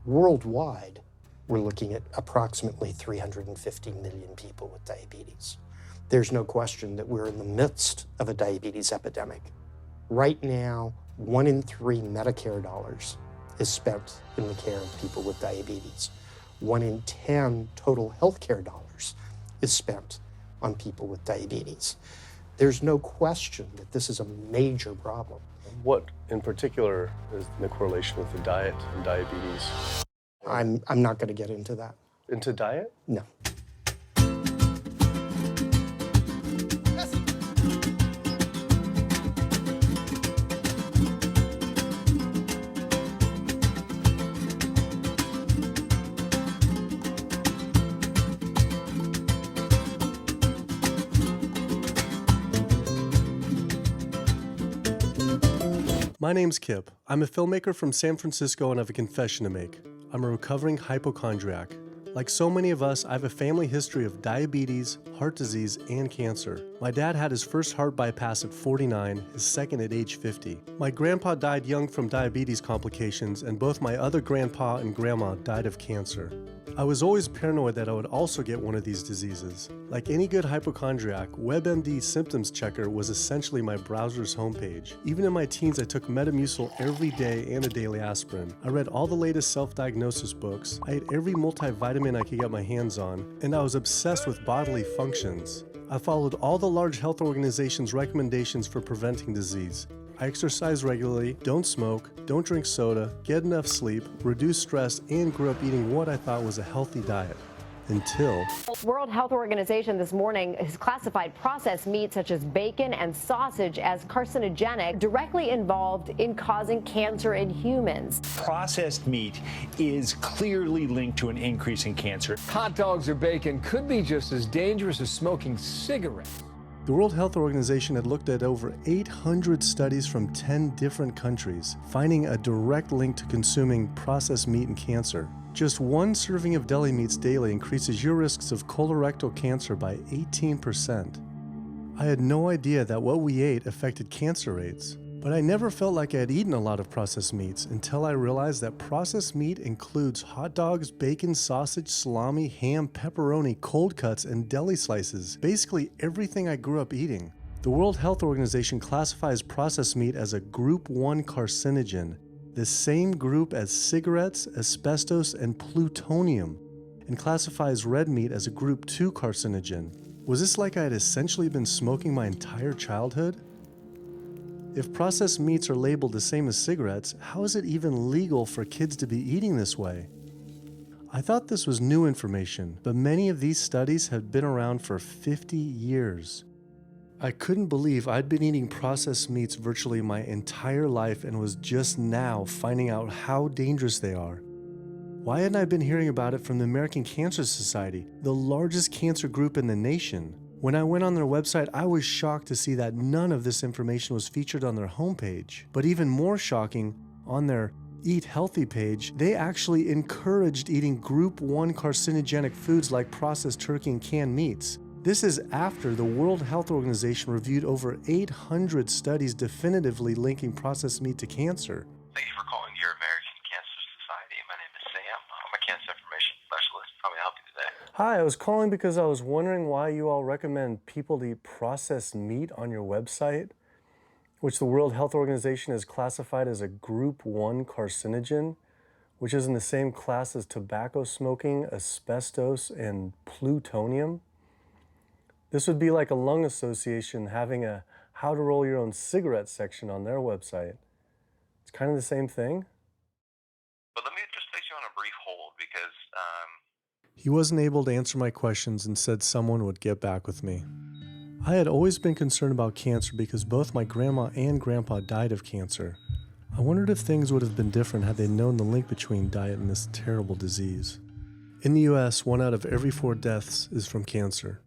Worldwide, we're looking at approximately 350 million people with diabetes. There's no question that we're in the midst of a diabetes epidemic. Right now, 1 in 3 Medicare dollars is spent in the care of people with diabetes. 1 in 10 total healthcare dollars is spent on people with diabetes. There's no question that this is a major problem. What in particular is the correlation with the diet and diabetes? I'm not going to get into that. Into diet? No. My name's Kip. I'm a filmmaker from San Francisco and I have a confession to make. I'm a recovering hypochondriac. Like so many of us, I have a family history of diabetes, heart disease, and cancer. My dad had his first heart bypass at 49, his second at age 50. My grandpa died young from diabetes complications, and both my other grandpa and grandma died of cancer. I was always paranoid that I would also get one of these diseases. Like any good hypochondriac, WebMD Symptoms Checker was essentially my browser's homepage. Even in my teens, I took Metamucil every day and a daily aspirin. I read all the latest self-diagnosis books, I ate every multivitamin I could get my hands on, and I was obsessed with bodily functions. I followed all the large health organizations' recommendations for preventing disease. I exercise regularly, don't smoke, don't drink soda, get enough sleep, reduce stress, and grew up eating what I thought was a healthy diet. Until... World Health Organization this morning has classified processed meat such as bacon and sausage as carcinogenic, directly involved in causing cancer in humans. Processed meat is clearly linked to an increase in cancer. Hot dogs or bacon could be just as dangerous as smoking cigarettes. The World Health Organization had looked at over 800 studies from 10 different countries, finding a direct link to consuming processed meat and cancer. Just one serving of deli meats daily increases your risks of colorectal cancer by 18%. I had no idea that what we ate affected cancer rates, but I never felt like I had eaten a lot of processed meats until I realized that processed meat includes hot dogs, bacon, sausage, salami, ham, pepperoni, cold cuts, and deli slices, basically everything I grew up eating. The World Health Organization classifies processed meat as a Group 1 carcinogen, the same group as cigarettes, asbestos, and plutonium, and classifies red meat as a Group 2 carcinogen. Was this like I had essentially been smoking my entire childhood? If processed meats are labeled the same as cigarettes, how is it even legal for kids to be eating this way? I thought this was new information, but many of these studies had been around for 50 years. I couldn't believe I'd been eating processed meats virtually my entire life and was just now finding out how dangerous they are. Why hadn't I been hearing about it from the American Cancer Society, the largest cancer group in the nation? When I went on their website, I was shocked to see that none of this information was featured on their homepage. But even more shocking, on their Eat Healthy page, they actually encouraged eating Group 1 carcinogenic foods like processed turkey and canned meats. This is after the World Health Organization reviewed over 800 studies definitively linking processed meat to cancer. Thank you for calling your American Cancer Society. My name is Sam. I'm a cancer information specialist. How may I help you today? Hi, I was calling because I was wondering why you all recommend people to eat processed meat on your website, which the World Health Organization has classified as a Group 1 carcinogen, which is in the same class as tobacco smoking, asbestos, and plutonium. This would be like a lung association having a how to roll your own cigarette section on their website. It's kind of the same thing. But let me just place you on a brief hold because He wasn't able to answer my questions and said someone would get back with me. I had always been concerned about cancer because both my grandma and grandpa died of cancer. I wondered if things would have been different had they known the link between diet and this terrible disease. In the US, 1 out of every 4 deaths is from cancer.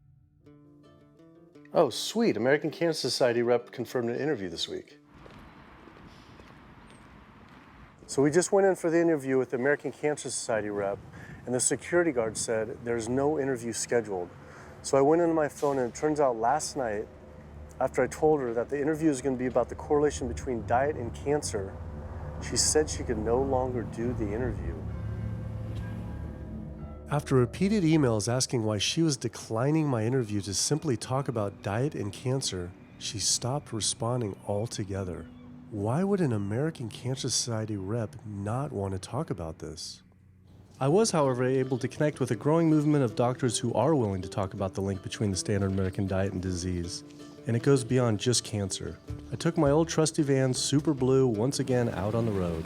Oh, sweet. American Cancer Society rep confirmed an interview this week. So we just went in for the interview with the American Cancer Society rep, and the security guard said there's no interview scheduled. So I went into my phone, and it turns out last night, after I told her that the interview is going to be about the correlation between diet and cancer, she said she could no longer do the interview. After repeated emails asking why she was declining my interview to simply talk about diet and cancer, she stopped responding altogether. Why would an American Cancer Society rep not want to talk about this? I was, however, able to connect with a growing movement of doctors who are willing to talk about the link between the standard American diet and disease. And it goes beyond just cancer. I took my old trusty van, Super Blue, once again out on the road.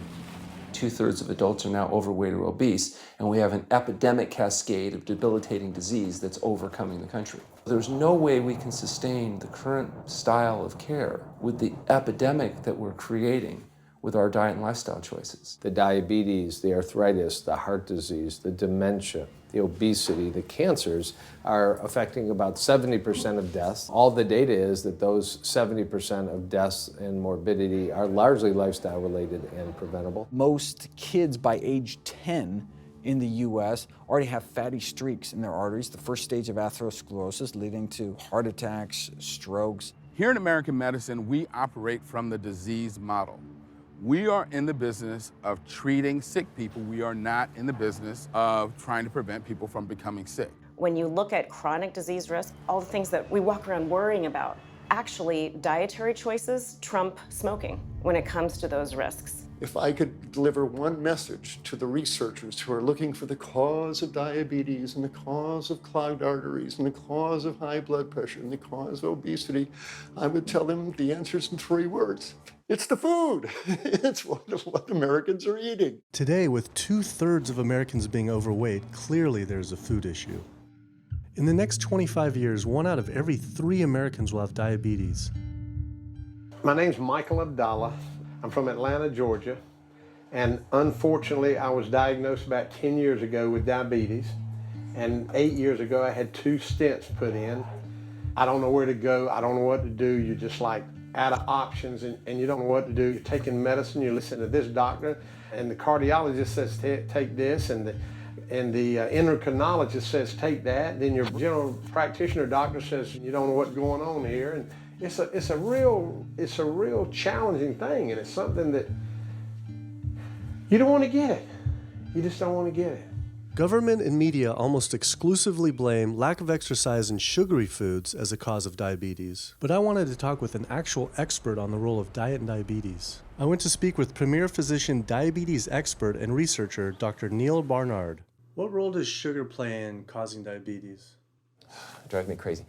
2/3 of adults are now overweight or obese, and we have an epidemic cascade of debilitating disease that's overcoming the country. There's no way we can sustain the current style of care with the epidemic that we're creating with our diet and lifestyle choices. The diabetes, the arthritis, the heart disease, the dementia, the obesity, the cancers are affecting about 70% of deaths. All the data is that those 70% of deaths and morbidity are largely lifestyle related and preventable. Most kids by age 10 in the U.S. already have fatty streaks in their arteries, the first stage of atherosclerosis leading to heart attacks, strokes. Here in American medicine, we operate from the disease model. We are in the business of treating sick people. We are not in the business of trying to prevent people from becoming sick. When you look at chronic disease risk, all the things that we walk around worrying about, actually dietary choices trump smoking when it comes to those risks. If I could deliver one message to the researchers who are looking for the cause of diabetes and the cause of clogged arteries and the cause of high blood pressure and the cause of obesity, I would tell them the answer's in 3 words. It's the food. It's what Americans are eating. Today, with 2/3 of Americans being overweight, clearly there's a food issue. In the next 25 years, 1 out of every 3 Americans will have diabetes. My name's Michael Abdallah. I'm from Atlanta, Georgia, and unfortunately I was diagnosed about 10 years ago with diabetes, and 8 years ago I had 2 stents put in. I don't know where to go, I don't know what to do, you're just like out of options and you don't know what to do. You're taking medicine, you listen to this doctor, and the cardiologist says take this, and the endocrinologist says take that, then your general practitioner doctor says you don't know what's going on here. And it's a real challenging thing, and it's something that you don't want to get it. You just don't want to get it. Government and media almost exclusively blame lack of exercise and sugary foods as a cause of diabetes. But I wanted to talk with an actual expert on the role of diet and diabetes. I went to speak with premier physician, diabetes expert, and researcher, Dr. Neil Barnard. What role does sugar play in causing diabetes? It drives me crazy.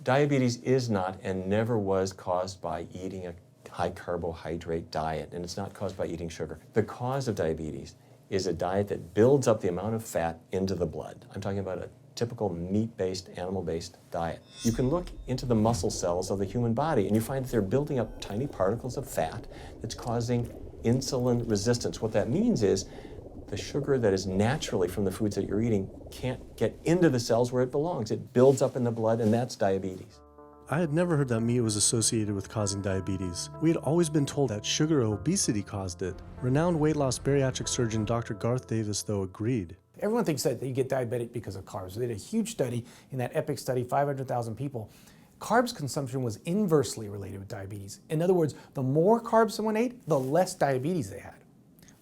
Diabetes is not and never was caused by eating a high carbohydrate diet, and it's not caused by eating sugar. The cause of diabetes is a diet that builds up the amount of fat into the blood. I'm talking about a typical meat-based, animal-based diet. You can look into the muscle cells of the human body and you find that they're building up tiny particles of fat that's causing insulin resistance. What that means is the sugar that is naturally from the foods that you're eating can't get into the cells where it belongs. It builds up in the blood, and that's diabetes. I had never heard that meat was associated with causing diabetes. We had always been told that sugar or obesity caused it. Renowned weight loss bariatric surgeon Dr. Garth Davis, though, agreed. Everyone thinks that you get diabetic because of carbs. They did a huge study in that EPIC study, 500,000 people. Carbs consumption was inversely related with diabetes. In other words, the more carbs someone ate, the less diabetes they had.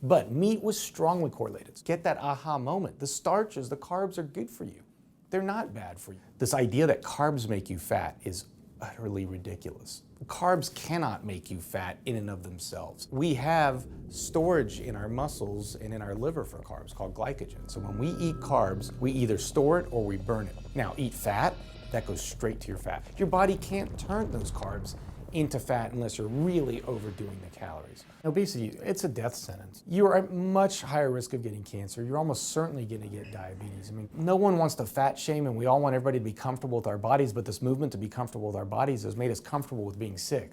But meat was strongly correlated. Get that aha moment. The starches, the carbs are good for you. They're not bad for you. This idea that carbs make you fat is utterly ridiculous. Carbs cannot make you fat in and of themselves. We have storage in our muscles and in our liver for carbs called glycogen. So when we eat carbs, we either store it or we burn it. Now, eat fat, that goes straight to your fat. Your body can't turn those carbs into fat unless you're really overdoing the calories. Obesity, it's a death sentence. You're at much higher risk of getting cancer. You're almost certainly going to get diabetes. I mean, no one wants to fat shame, and we all want everybody to be comfortable with our bodies, but this movement to be comfortable with our bodies has made us comfortable with being sick,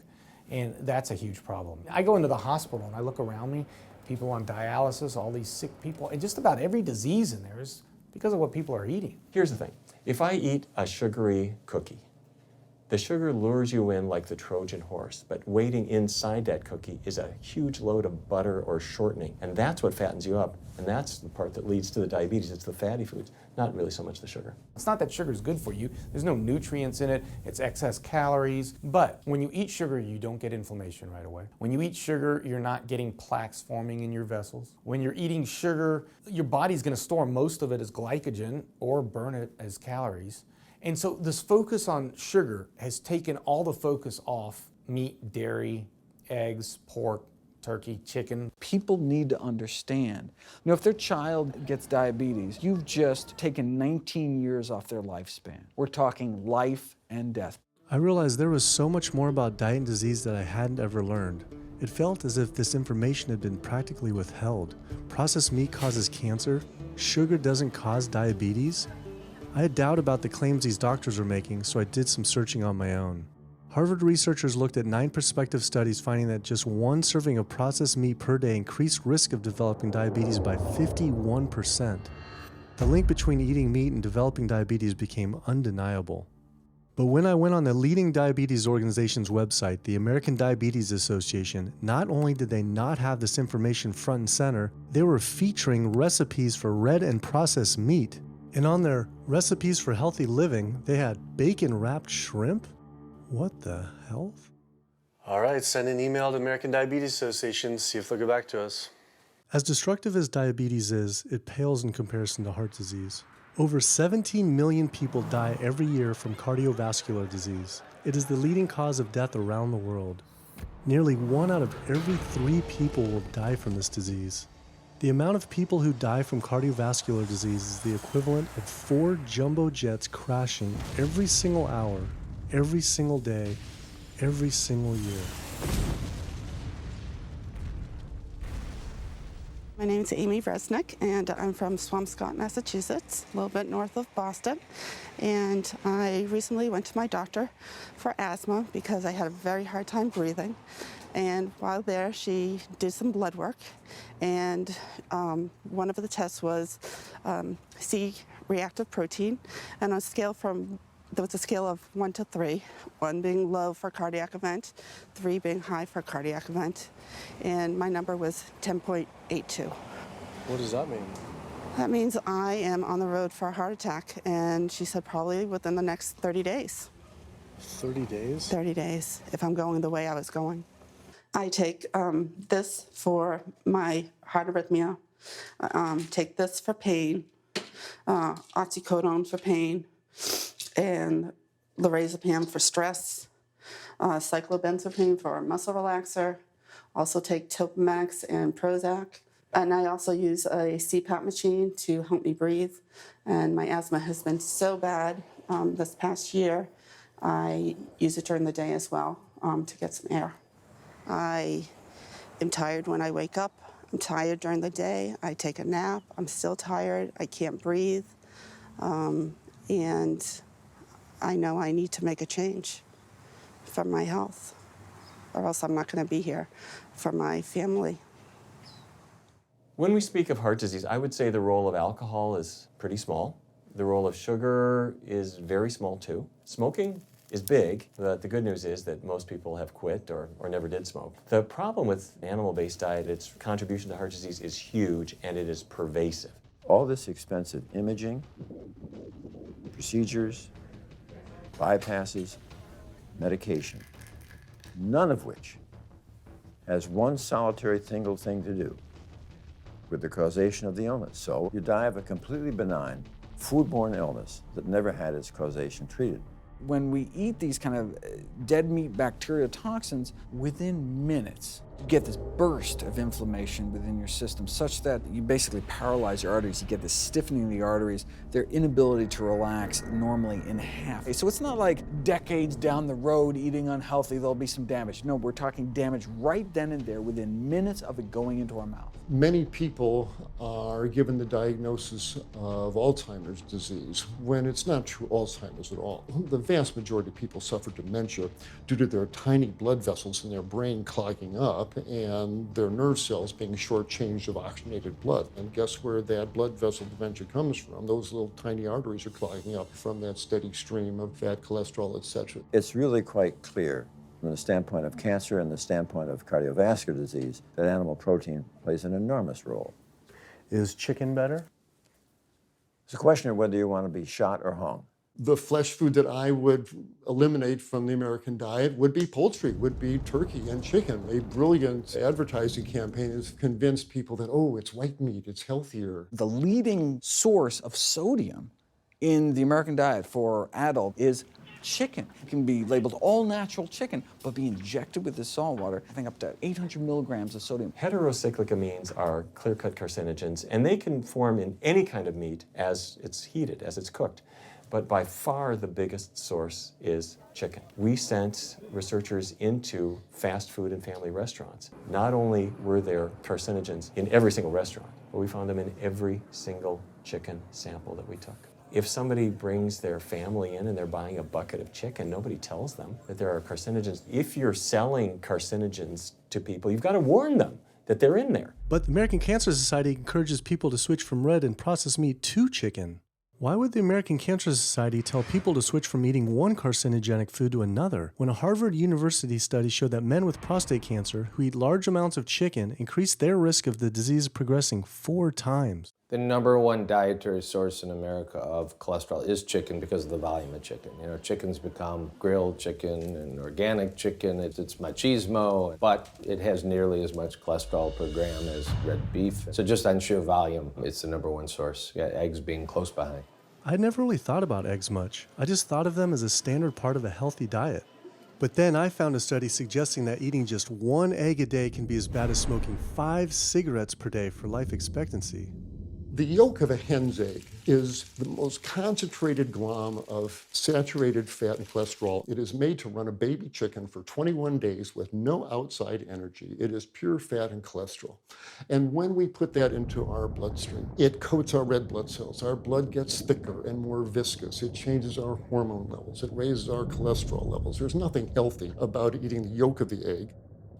and that's a huge problem. I go into the hospital and I look around me, people on dialysis, all these sick people, and just about every disease in there is because of what people are eating. Here's the thing. If I eat a sugary cookie, The sugar lures you in like the Trojan horse, but waiting inside that cookie is a huge load of butter or shortening, and that's what fattens you up, and that's the part that leads to the diabetes. It's the fatty foods, not really so much the sugar. It's not that sugar is good for you. There's no nutrients in it. It's excess calories. But when you eat sugar, you don't get inflammation right away. When you eat sugar, you're not getting plaques forming in your vessels. When you're eating sugar, your body's going to store most of it as glycogen or burn it as calories. And so this focus on sugar has taken all the focus off meat, dairy, eggs, pork, turkey, chicken. People need to understand, if their child gets diabetes, you've just taken 19 years off their lifespan. We're talking life and death. I realized there was so much more about diet and disease that I hadn't ever learned. It felt as if this information had been practically withheld. Processed meat causes cancer. Sugar doesn't cause diabetes. I had doubt about the claims these doctors were making, so I did some searching on my own. Harvard researchers looked at 9 prospective studies finding that just one serving of processed meat per day increased risk of developing diabetes by 51%. The link between eating meat and developing diabetes became undeniable. But when I went on the leading diabetes organization's website, the American Diabetes Association, not only did they not have this information front and center, they were featuring recipes for red and processed meat. And on their recipes for healthy living, they had bacon-wrapped shrimp? What the hell? All right, send an email to American Diabetes Association, see if they'll get back to us. As destructive as diabetes is, it pales in comparison to heart disease. Over 17 million people die every year from cardiovascular disease. It is the leading cause of death around the world. Nearly 1 out of every 3 people will die from this disease. The amount of people who die from cardiovascular disease is the equivalent of 4 jumbo jets crashing every single hour, every single day, every single year. My name is Amy Resnick, and I'm from Swampscott, Massachusetts, a little bit north of Boston. And I recently went to my doctor for asthma because I had a very hard time breathing. And while there, she did some blood work, and one of the tests was C-reactive protein, and on a scale there was a scale of 1 to 3, 1 being low for cardiac event, 3 being high for cardiac event, and my number was 10.82. What does that mean? That means I am on the road for a heart attack, and she said probably within the next 30 days. 30 days? 30 days, if I'm going the way I was going. I take this for my heart arrhythmia, take this for pain, oxycodone for pain, and lorazepam for stress, cyclobenzaprine for a muscle relaxer, also take Topamax and Prozac, and I also use a CPAP machine to help me breathe, and my asthma has been so bad this past year, I use it during the day as well to get some air. I am tired when I wake up. I'm tired during the day. I take a nap. I'm still tired. I can't breathe. And I know I need to make a change for my health, or else I'm not going to be here for my family. When we speak of heart disease, I would say the role of alcohol is pretty small. The role of sugar is very small too. Smoking is big, but the good news is that most people have quit or never did smoke. The problem with animal-based diet, its contribution to heart disease is huge and it is pervasive. All this expensive imaging, procedures, bypasses, medication, none of which has one solitary single thing to do with the causation of the illness. So you die of a completely benign foodborne illness that never had its causation treated. When we eat these kind of dead meat bacteria toxins, within minutes, you get this burst of inflammation within your system such that you basically paralyze your arteries. You get this stiffening of the arteries, their inability to relax normally in half. So it's not like decades down the road eating unhealthy, there'll be some damage. No, we're talking damage right then and there within minutes of it going into our mouth. Many people are given the diagnosis of Alzheimer's disease when it's not true Alzheimer's at all. The vast majority of people suffer dementia due to their tiny blood vessels in their brain clogging up up and their nerve cells being shortchanged of oxygenated blood. And guess where that blood vessel dementia comes from? Those little tiny arteries are clogging up from that steady stream of fat, cholesterol, etc. It's really quite clear from the standpoint of cancer and the standpoint of cardiovascular disease that animal protein plays an enormous role. Is chicken better? It's a question of whether you want to be shot or hung. The flesh food that I would eliminate from the American diet would be poultry, would be turkey and chicken. A brilliant advertising campaign has convinced people that, oh, it's white meat, it's healthier. The leading source of sodium in the American diet for adult is chicken. It can be labeled all natural chicken, but be injected with this salt water, I think up to 800 milligrams of sodium. Heterocyclic amines are clear-cut carcinogens, and they can form in any kind of meat as it's heated, as it's cooked. But by far the biggest source is chicken. We sent researchers into fast food and family restaurants. Not only were there carcinogens in every single restaurant, but we found them in every single chicken sample that we took. If somebody brings their family in and they're buying a bucket of chicken, nobody tells them that there are carcinogens. If you're selling carcinogens to people, you've got to warn them that they're in there. But the American Cancer Society encourages people to switch from red and processed meat to chicken. Why would the American Cancer Society tell people to switch from eating one carcinogenic food to another when a Harvard University study showed that men with prostate cancer who eat large amounts of chicken increase their risk of the disease progressing 4 times? The number one dietary source in America of cholesterol is chicken because of the volume of chicken. You know, chicken's become grilled chicken and organic chicken. It's machismo, but it has nearly as much cholesterol per gram as red beef. So just on sheer volume, it's the number one source. Yeah, eggs being close behind. I'd never really thought about eggs much. I just thought of them as a standard part of a healthy diet. But then I found a study suggesting that eating just 1 egg a day can be as bad as smoking 5 cigarettes per day for life expectancy. The yolk of a hen's egg is the most concentrated glom of saturated fat and cholesterol. It is made to run a baby chicken for 21 days with no outside energy. It is pure fat and cholesterol. And when we put that into our bloodstream, it coats our red blood cells. Our blood gets thicker and more viscous. It changes our hormone levels. It raises our cholesterol levels. There's nothing healthy about eating the yolk of the egg.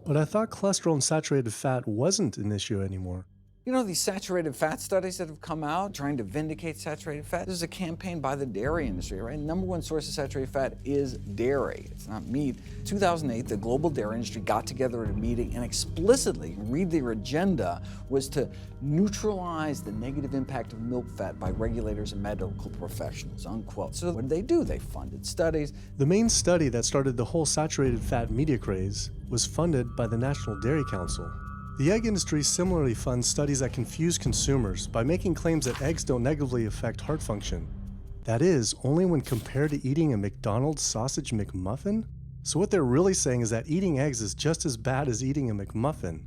But I thought cholesterol and saturated fat wasn't an issue anymore. You know, these saturated fat studies that have come out trying to vindicate saturated fat, this is a campaign by the dairy industry, right? Number one source of saturated fat is dairy. It's not meat. 2008, the global dairy industry got together at a meeting and explicitly, read their agenda, was to neutralize the negative impact of milk fat by regulators and medical professionals, unquote. So what did? They funded studies. The main study that started the whole saturated fat media craze was funded by the National Dairy Council. The egg industry similarly funds studies that confuse consumers by making claims that eggs don't negatively affect heart function. That is, only when compared to eating a McDonald's sausage McMuffin? So what they're really saying is that eating eggs is just as bad as eating a McMuffin.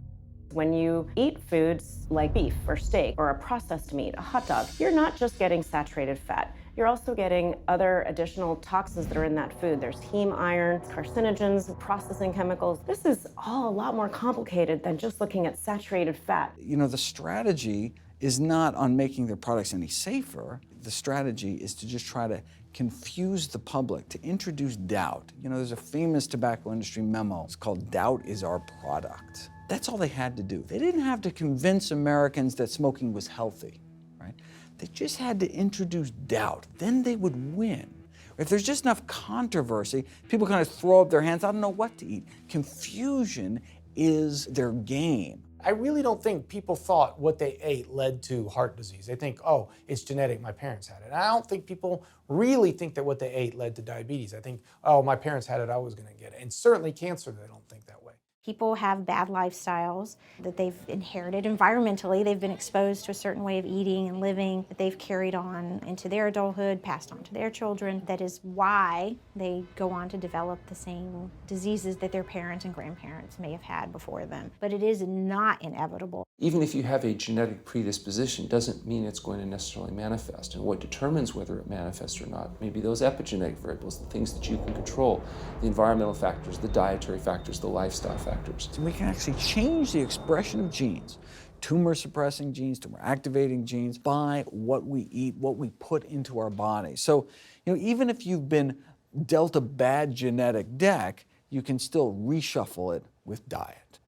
When you eat foods like beef or steak or a processed meat, a hot dog, you're not just getting saturated fat. You're also getting other additional toxins that are in that food. There's heme iron, carcinogens, processing chemicals. This is all a lot more complicated than just looking at saturated fat. You know, the strategy is not on making their products any safer. The strategy is to just try to confuse the public, to introduce doubt. You know, there's a famous tobacco industry memo. It's called "Doubt is Our Product." That's all they had to do. They didn't have to convince Americans that smoking was healthy, right? They just had to introduce doubt. Then they would win. If there's just enough controversy, people kind of throw up their hands, I don't know what to eat. Confusion is their game. I really don't think people thought what they ate led to heart disease. They think, oh, it's genetic, my parents had it. And I don't think people really think that what they ate led to diabetes. I think, oh, my parents had it, I was gonna get it. And certainly cancer, they don't think that way. People have bad lifestyles that they've inherited environmentally. They've been exposed to a certain way of eating and living that they've carried on into their adulthood, passed on to their children. That is why they go on to develop the same diseases that their parents and grandparents may have had before them. But it is not inevitable. Even if you have a genetic predisposition, doesn't mean it's going to necessarily manifest. And what determines whether it manifests or not may be those epigenetic variables, the things that you can control, the environmental factors, the dietary factors, the lifestyle factors. So we can actually change the expression of genes, tumor-suppressing genes, tumor-activating genes, by what we eat, what we put into our body. So, you know, even if you've been dealt a bad genetic deck, you can still reshuffle it with diet.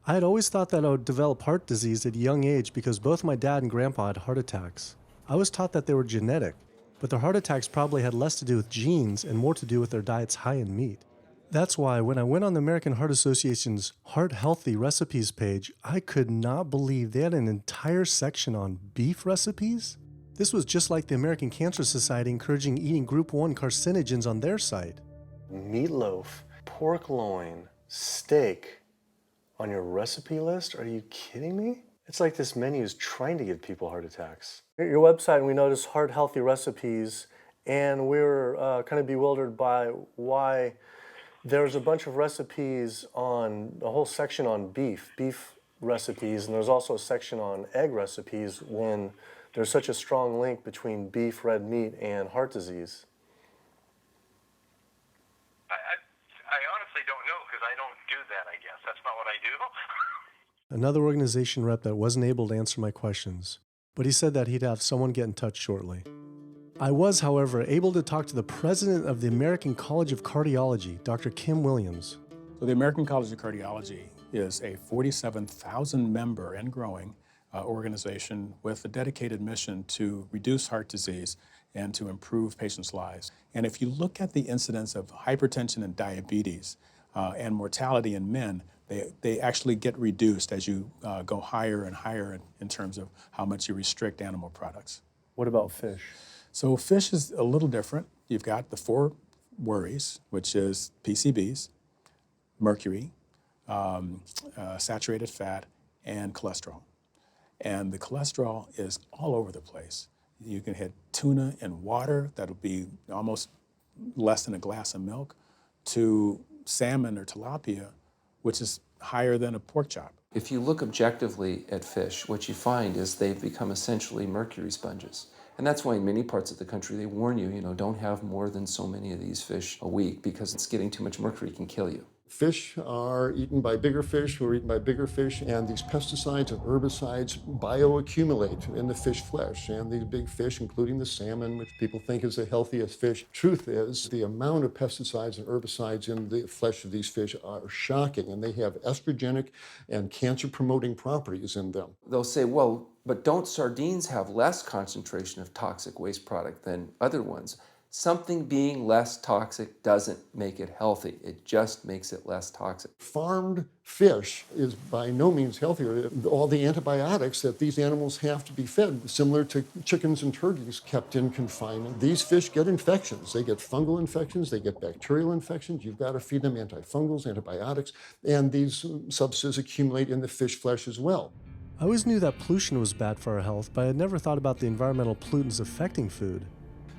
I had always thought that I would develop heart disease at a young age because both my dad and grandpa had heart attacks. I was taught that they were genetic, but their heart attacks probably had less to do with genes and more to do with their diets high in meat. That's why when I went on the American Heart Association's Heart Healthy Recipes page, I could not believe they had an entire section on beef recipes. This was just like the American Cancer Society encouraging eating Group 1 carcinogens on their site. Meatloaf, pork loin, steak on your recipe list? Are you kidding me? It's like this menu is trying to give people heart attacks. Your website, we noticed Heart Healthy Recipes, and we were kind of bewildered by why there's a bunch of recipes on, a whole section on beef recipes, and there's also a section on egg recipes when there's such a strong link between beef, red meat, and heart disease. I honestly don't know because I don't do that, I guess. That's not what I do. Another organization rep that wasn't able to answer my questions, but he said that he'd have someone get in touch shortly. I was, however, able to talk to the president of the American College of Cardiology, Dr. Kim Williams. So the American College of Cardiology is a 47,000 member and growing organization with a dedicated mission to reduce heart disease and to improve patients' lives. And if you look at the incidence of hypertension and diabetes and mortality in men, they actually get reduced as you go higher and higher in terms of how much you restrict animal products. What about fish? So fish is a little different. You've got the 4 worries, which is PCBs, mercury, saturated fat, and cholesterol. And the cholesterol is all over the place. You can hit tuna in water, that'll be almost less than a glass of milk, to salmon or tilapia, which is higher than a pork chop. If you look objectively at fish, what you find is they've become essentially mercury sponges. And that's why in many parts of the country they warn you, don't have more than so many of these fish a week because it's getting too much mercury can kill you. Fish are eaten by bigger fish who are eaten by bigger fish, and these pesticides and herbicides bioaccumulate in the fish flesh. And these big fish, including the salmon, which people think is the healthiest fish, truth is the amount of pesticides and herbicides in the flesh of these fish are shocking, and they have estrogenic and cancer-promoting properties in them. They'll say, well, but don't sardines have less concentration of toxic waste product than other ones? Something being less toxic doesn't make it healthy. It just makes it less toxic. Farmed fish is by no means healthier. All the antibiotics that these animals have to be fed, similar to chickens and turkeys kept in confinement. These fish get infections. They get fungal infections, they get bacterial infections. You've got to feed them antifungals, antibiotics, and these substances accumulate in the fish flesh as well. I always knew that pollution was bad for our health, but I had never thought about the environmental pollutants affecting food.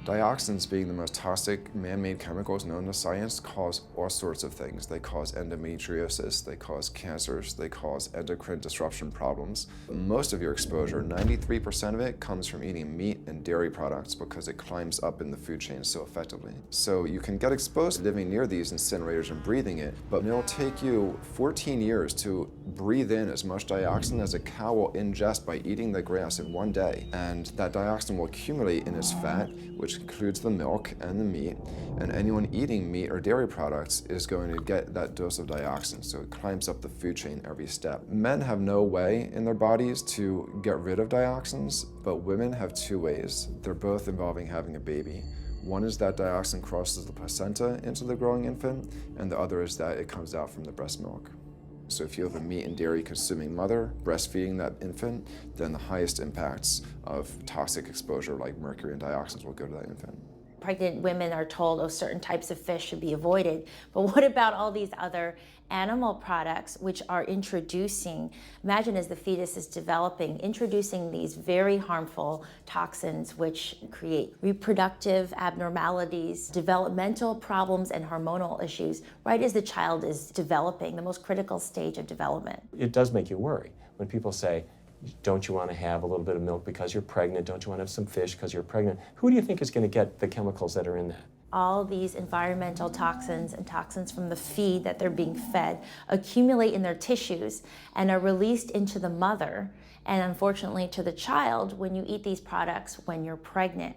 Dioxins, being the most toxic man-made chemicals known to science, cause all sorts of things. They cause endometriosis, they cause cancers, they cause endocrine disruption problems. Most of your exposure, 93% of it, comes from eating meat and dairy products because it climbs up in the food chain so effectively. So you can get exposed to living near these incinerators and breathing it, but it'll take you 14 years to breathe in as much dioxin as a cow will ingest by eating the grass in one day. And that dioxin will accumulate in its fat, which includes the milk and the meat, and anyone eating meat or dairy products is going to get that dose of dioxin, so it climbs up the food chain every step. Men have no way in their bodies to get rid of dioxins, but women have 2 ways. They're both involving having a baby. One is that dioxin crosses the placenta into the growing infant, and the other is that it comes out from the breast milk. So if you have a meat and dairy consuming mother breastfeeding that infant, then the highest impacts of toxic exposure like mercury and dioxins will go to that infant. Pregnant women are told, oh, certain types of fish should be avoided. But what about all these other animal products which are introducing, imagine as the fetus is developing, introducing these very harmful toxins which create reproductive abnormalities, developmental problems, and hormonal issues right as the child is developing, the most critical stage of development. It does make you worry when people say, don't you want to have a little bit of milk because you're pregnant? Don't you want to have some fish because you're pregnant? Who do you think is going to get the chemicals that are in that? All these environmental toxins and toxins from the feed that they're being fed accumulate in their tissues and are released into the mother and unfortunately to the child when you eat these products when you're pregnant.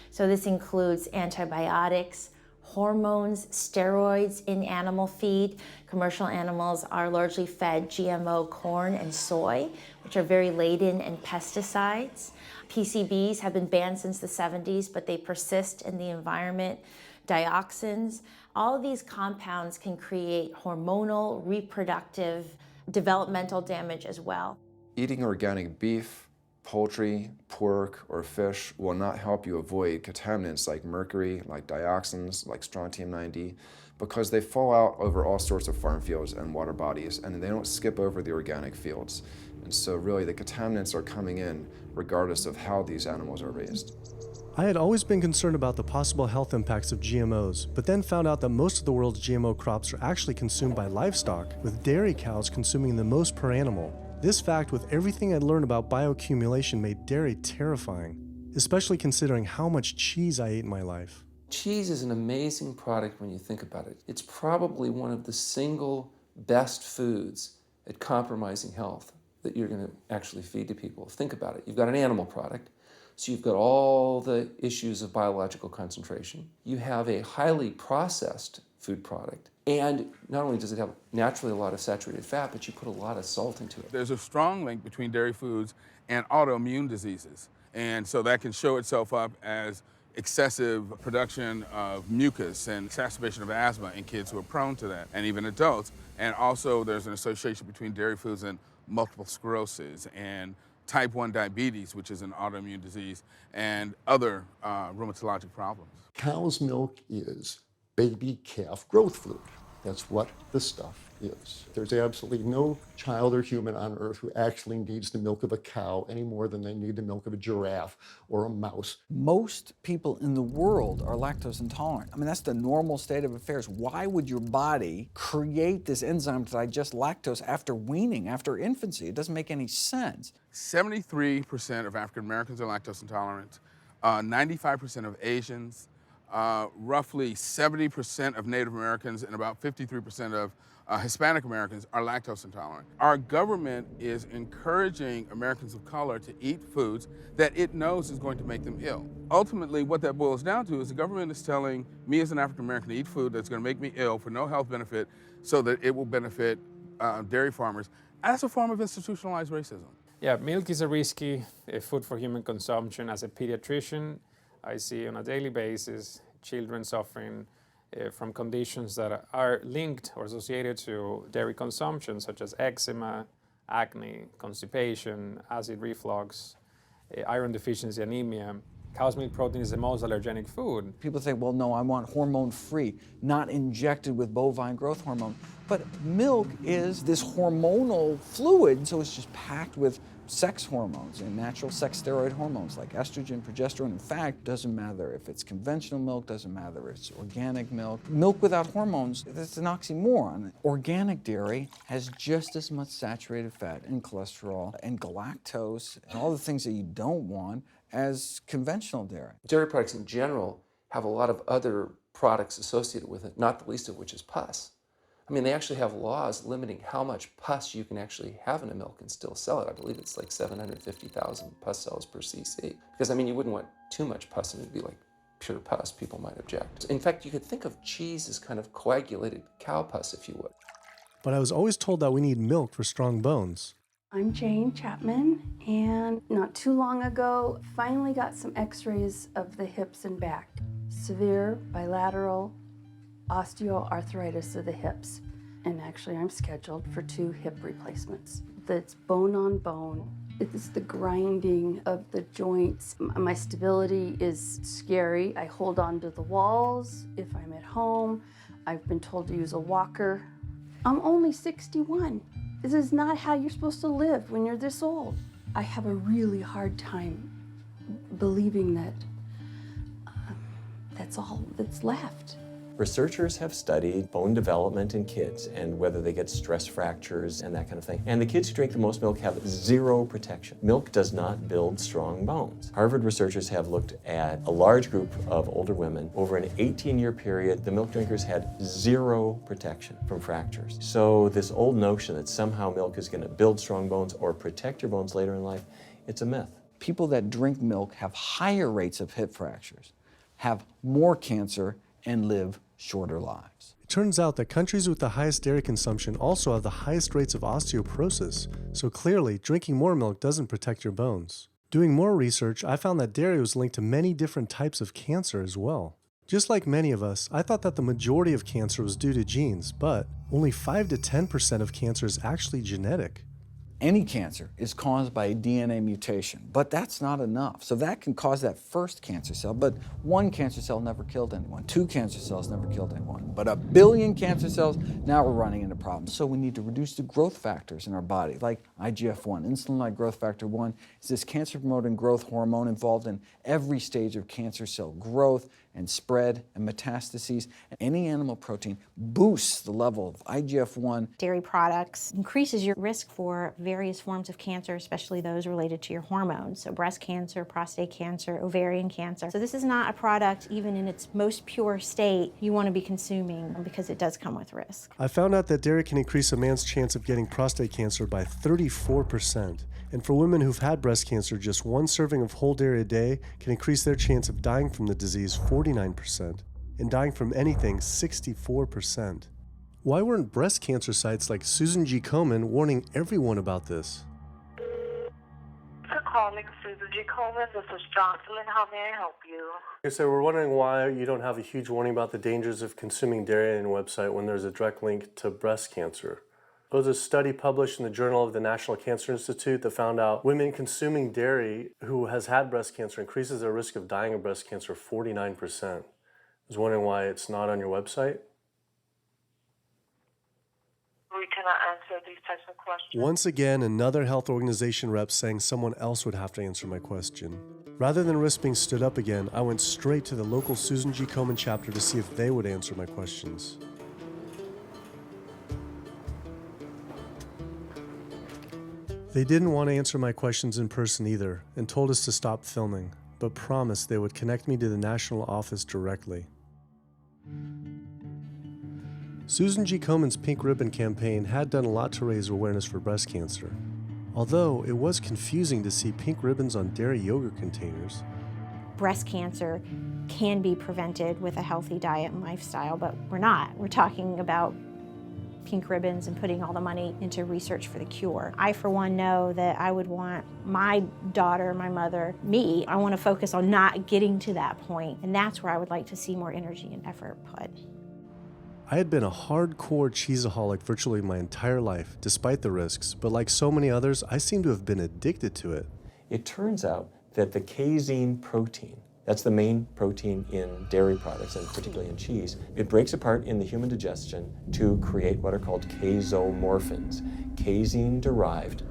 So this includes antibiotics, hormones, steroids in animal feed. Commercial animals are largely fed GMO corn and soy, which are very laden in pesticides. PCBs have been banned since the 70s, but they persist in the environment. Dioxins, all of these compounds can create hormonal, reproductive, developmental damage as well. Eating organic beef, poultry, pork, or fish will not help you avoid contaminants like mercury, like dioxins, like strontium-90, because they fall out over all sorts of farm fields and water bodies, and they don't skip over the organic fields. And so really the contaminants are coming in regardless of how these animals are raised. I had always been concerned about the possible health impacts of GMOs, but then found out that most of the world's GMO crops are actually consumed by livestock, with dairy cows consuming the most per animal. This fact, with everything I'd learned about bioaccumulation, made dairy terrifying, especially considering how much cheese I ate in my life. Cheese is an amazing product when you think about it. It's probably one of the single best foods at compromising health that you're going to actually feed to people. Think about it. You've got an animal product, so you've got all the issues of biological concentration. You have a highly processed food product, and not only does it have naturally a lot of saturated fat, but you put a lot of salt into it. There's a strong link between dairy foods and autoimmune diseases, and so that can show itself up as excessive production of mucus and exacerbation of asthma in kids who are prone to that, and even adults. And also there's an association between dairy foods and multiple sclerosis and type 1 diabetes, which is an autoimmune disease, and other rheumatologic problems. Cow's milk is baby calf growth fluid. That's what the stuff is. There's absolutely no child or human on earth who actually needs the milk of a cow any more than they need the milk of a giraffe or a mouse. Most people in the world are lactose intolerant. I mean, that's the normal state of affairs. Why would your body create this enzyme to digest lactose after weaning, after infancy? It doesn't make any sense. 73% of African Americans are lactose intolerant, 95% of Asians, roughly 70% of Native Americans, and about 53% of Hispanic Americans are lactose intolerant. Our government is encouraging Americans of color to eat foods that it knows is going to make them ill. Ultimately, what that boils down to is the government is telling me as an African American to eat food that's going to make me ill for no health benefit so that it will benefit dairy farmers. That's a form of institutionalized racism. Yeah, milk is a risky food for human consumption. As a pediatrician, I see on a daily basis children suffering from conditions that are linked or associated to dairy consumption, such as eczema, acne, constipation, acid reflux, iron deficiency, anemia. Cow's milk protein is the most allergenic food. People say, well, no, I want hormone-free, not injected with bovine growth hormone. But milk is this hormonal fluid, so it's just packed with sex hormones and natural sex steroid hormones like estrogen, progesterone. In fact, doesn't matter if it's conventional milk, doesn't matter if it's organic milk. Milk without hormones, that's an oxymoron. Organic dairy has just as much saturated fat and cholesterol and galactose and all the things that you don't want as conventional dairy. Dairy products in general have a lot of other products associated with it, not the least of which is pus. I mean, they actually have laws limiting how much pus you can actually have in a milk and still sell it. I believe it's like 750,000 pus cells per cc. Because, I mean, you wouldn't want too much pus and it'd be like pure pus. People might object. In fact, you could think of cheese as kind of coagulated cow pus, if you would. But I was always told that we need milk for strong bones. I'm Jane Chapman, and not too long ago, finally got some x-rays of the hips and back. Severe bilateral osteoarthritis of the hips. And actually, I'm scheduled for 2 hip replacements. That's bone on bone. It's the grinding of the joints. My stability is scary. I hold on to the walls if I'm at home. I've been told to use a walker. I'm only 61. This is not how you're supposed to live when you're this old. I have a really hard time believing that that's all that's left. Researchers have studied bone development in kids and whether they get stress fractures and that kind of thing. And the kids who drink the most milk have zero protection. Milk does not build strong bones. Harvard researchers have looked at a large group of older women. Over an 18-year period, the milk drinkers had zero protection from fractures. So this old notion that somehow milk is going to build strong bones or protect your bones later in life, it's a myth. People that drink milk have higher rates of hip fractures, have more cancer, and live shorter lives. It turns out that countries with the highest dairy consumption also have the highest rates of osteoporosis, so clearly drinking more milk doesn't protect your bones. Doing more research, I found that dairy was linked to many different types of cancer as well. Just like many of us, I thought that the majority of cancer was due to genes, but only 5 to 10% of cancer is actually genetic. Any cancer is caused by a DNA mutation, but that's not enough. So that can cause that first cancer cell, but one cancer cell never killed anyone. 2 cancer cells never killed anyone. But 1 billion cancer cells, now we're running into problems. So we need to reduce the growth factors in our body, like IGF-1. Insulin-like growth factor 1 is this cancer-promoting growth hormone involved in every stage of cancer cell growth and spread and metastases. Any animal protein boosts the level of IGF-1. Dairy products increases your risk for various forms of cancer, especially those related to your hormones. So breast cancer, prostate cancer, ovarian cancer. So this is not a product, even in its most pure state, you want to be consuming because it does come with risk. I found out that dairy can increase a man's chance of getting prostate cancer by 34%. And for women who've had breast cancer, just 1 serving of whole dairy a day can increase their chance of dying from the disease 49%, and dying from anything 64%. Why weren't breast cancer sites like Susan G. Komen warning everyone about this? For calling Susan G. Komen, this is Jocelyn. How may I help you? Okay, so we're wondering why you don't have a huge warning about the dangers of consuming dairy on your website when there's a direct link to breast cancer. There was a study published in the Journal of the National Cancer Institute that found out women consuming dairy who has had breast cancer increases their risk of dying of breast cancer 49%. I was wondering why it's not on your website. We cannot answer these types of questions. Once again, another health organization rep saying someone else would have to answer my question. Rather than risk being stood up again, I went straight to the local Susan G. Komen chapter to see if they would answer my questions. They didn't want to answer my questions in person either, and told us to stop filming, but promised they would connect me to the national office directly. Susan G. Komen's Pink Ribbon campaign had done a lot to raise awareness for breast cancer, although it was confusing to see pink ribbons on dairy yogurt containers. Breast cancer can be prevented with a healthy diet and lifestyle, but we're not. We're talking about pink ribbons and putting all the money into research for the cure. I, for one, know that I would want my daughter, my mother, me, I want to focus on not getting to that point, and that's where I would like to see more energy and effort put. I had been a hardcore cheeseaholic virtually my entire life, despite the risks, but like so many others, I seem to have been addicted to it. It turns out that the casein protein, that's the main protein in dairy products, and particularly in cheese, it breaks apart in the human digestion to create what are called casomorphins, casein-derived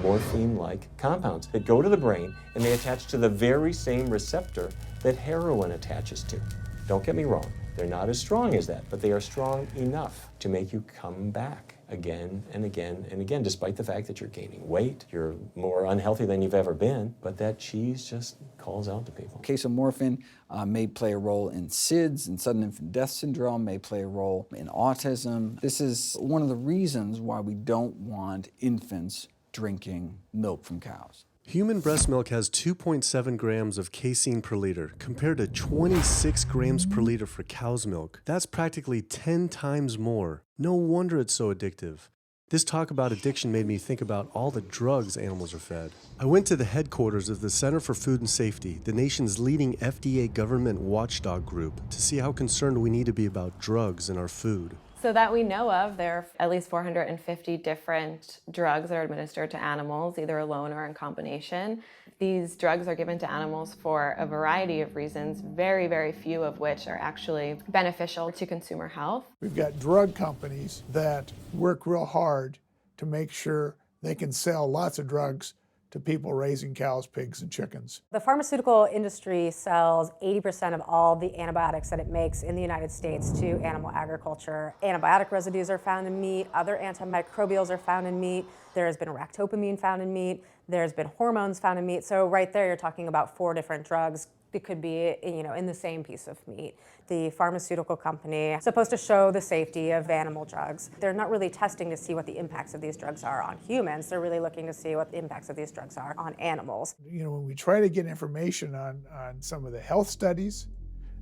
morphine-like compounds that go to the brain and they attach to the very same receptor that heroin attaches to. Don't get me wrong, they're not as strong as that, but they are strong enough to make you come back again and again and again, despite the fact that you're gaining weight, you're more unhealthy than you've ever been, but that cheese just calls out to people. Casomorphin may play a role in SIDS, and sudden infant death syndrome, may play a role in autism. This is one of the reasons why we don't want infants drinking milk from cows. Human breast milk has 2.7 grams of casein per liter, compared to 26 grams per liter for cow's milk. That's practically 10 times more. No wonder it's so addictive. This talk about addiction made me think about all the drugs animals are fed. I went to the headquarters of the Center for Food and Safety, the nation's leading FDA government watchdog group, to see how concerned we need to be about drugs in our food. So that we know of, there are at least 450 different drugs that are administered to animals, either alone or in combination. These drugs are given to animals for a variety of reasons, very, very few of which are actually beneficial to consumer health. We've got drug companies that work real hard to make sure they can sell lots of drugs to people raising cows, pigs, and chickens. The pharmaceutical industry sells 80% of all the antibiotics that it makes in the United States to animal agriculture. Antibiotic residues are found in meat, other antimicrobials are found in meat, there has been ractopamine found in meat, there's been hormones found in meat. So right there you're talking about 4 different drugs. It could be, in the same piece of meat. The pharmaceutical company is supposed to show the safety of animal drugs. They're not really testing to see what the impacts of these drugs are on humans. They're really looking to see what the impacts of these drugs are on animals. When we try to get information on some of the health studies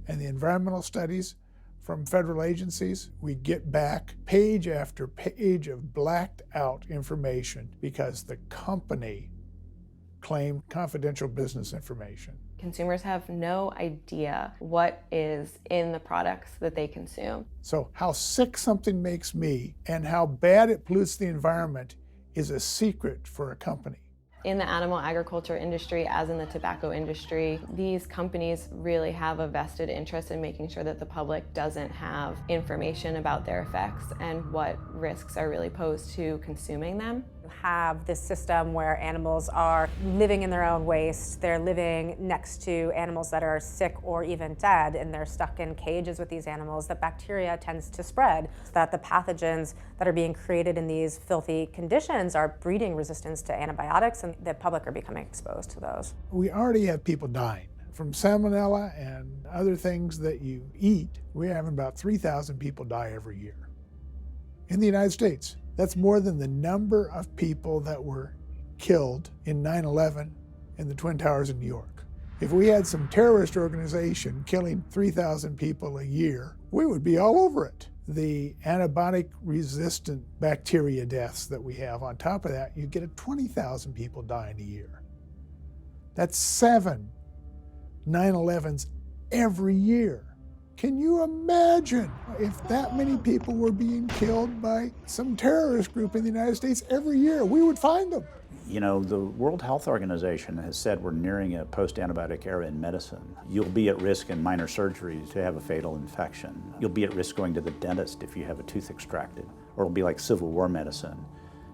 and the environmental studies, from federal agencies, we get back page after page of blacked out information because the company claimed confidential business information. Consumers have no idea what is in the products that they consume. So how sick something makes me and how bad it pollutes the environment is a secret for a company. In the animal agriculture industry, as in the tobacco industry, these companies really have a vested interest in making sure that the public doesn't have information about their effects and what risks are really posed to consuming them. You have this system where animals are living in their own waste, they're living next to animals that are sick or even dead, and they're stuck in cages with these animals. That bacteria tends to spread, so that the pathogens that are being created in these filthy conditions are breeding resistance to antibiotics, and the public are becoming exposed to those. We already have people dying from salmonella and other things that you eat. We're having about 3,000 people die every year in the United States. That's more than the number of people that were killed in 9/11 in the Twin Towers in New York. If we had some terrorist organization killing 3,000 people a year, we would be all over it. The antibiotic-resistant bacteria deaths that we have, on top of that, you get 20,000 people dying a year. That's 7 9/11s every year. Can you imagine if that many people were being killed by some terrorist group in the United States every year? We would find them. You know, the World Health Organization has said we're nearing a post-antibiotic era in medicine. You'll be at risk in minor surgeries to have a fatal infection. You'll be at risk going to the dentist if you have a tooth extracted. Or it'll be like Civil War medicine.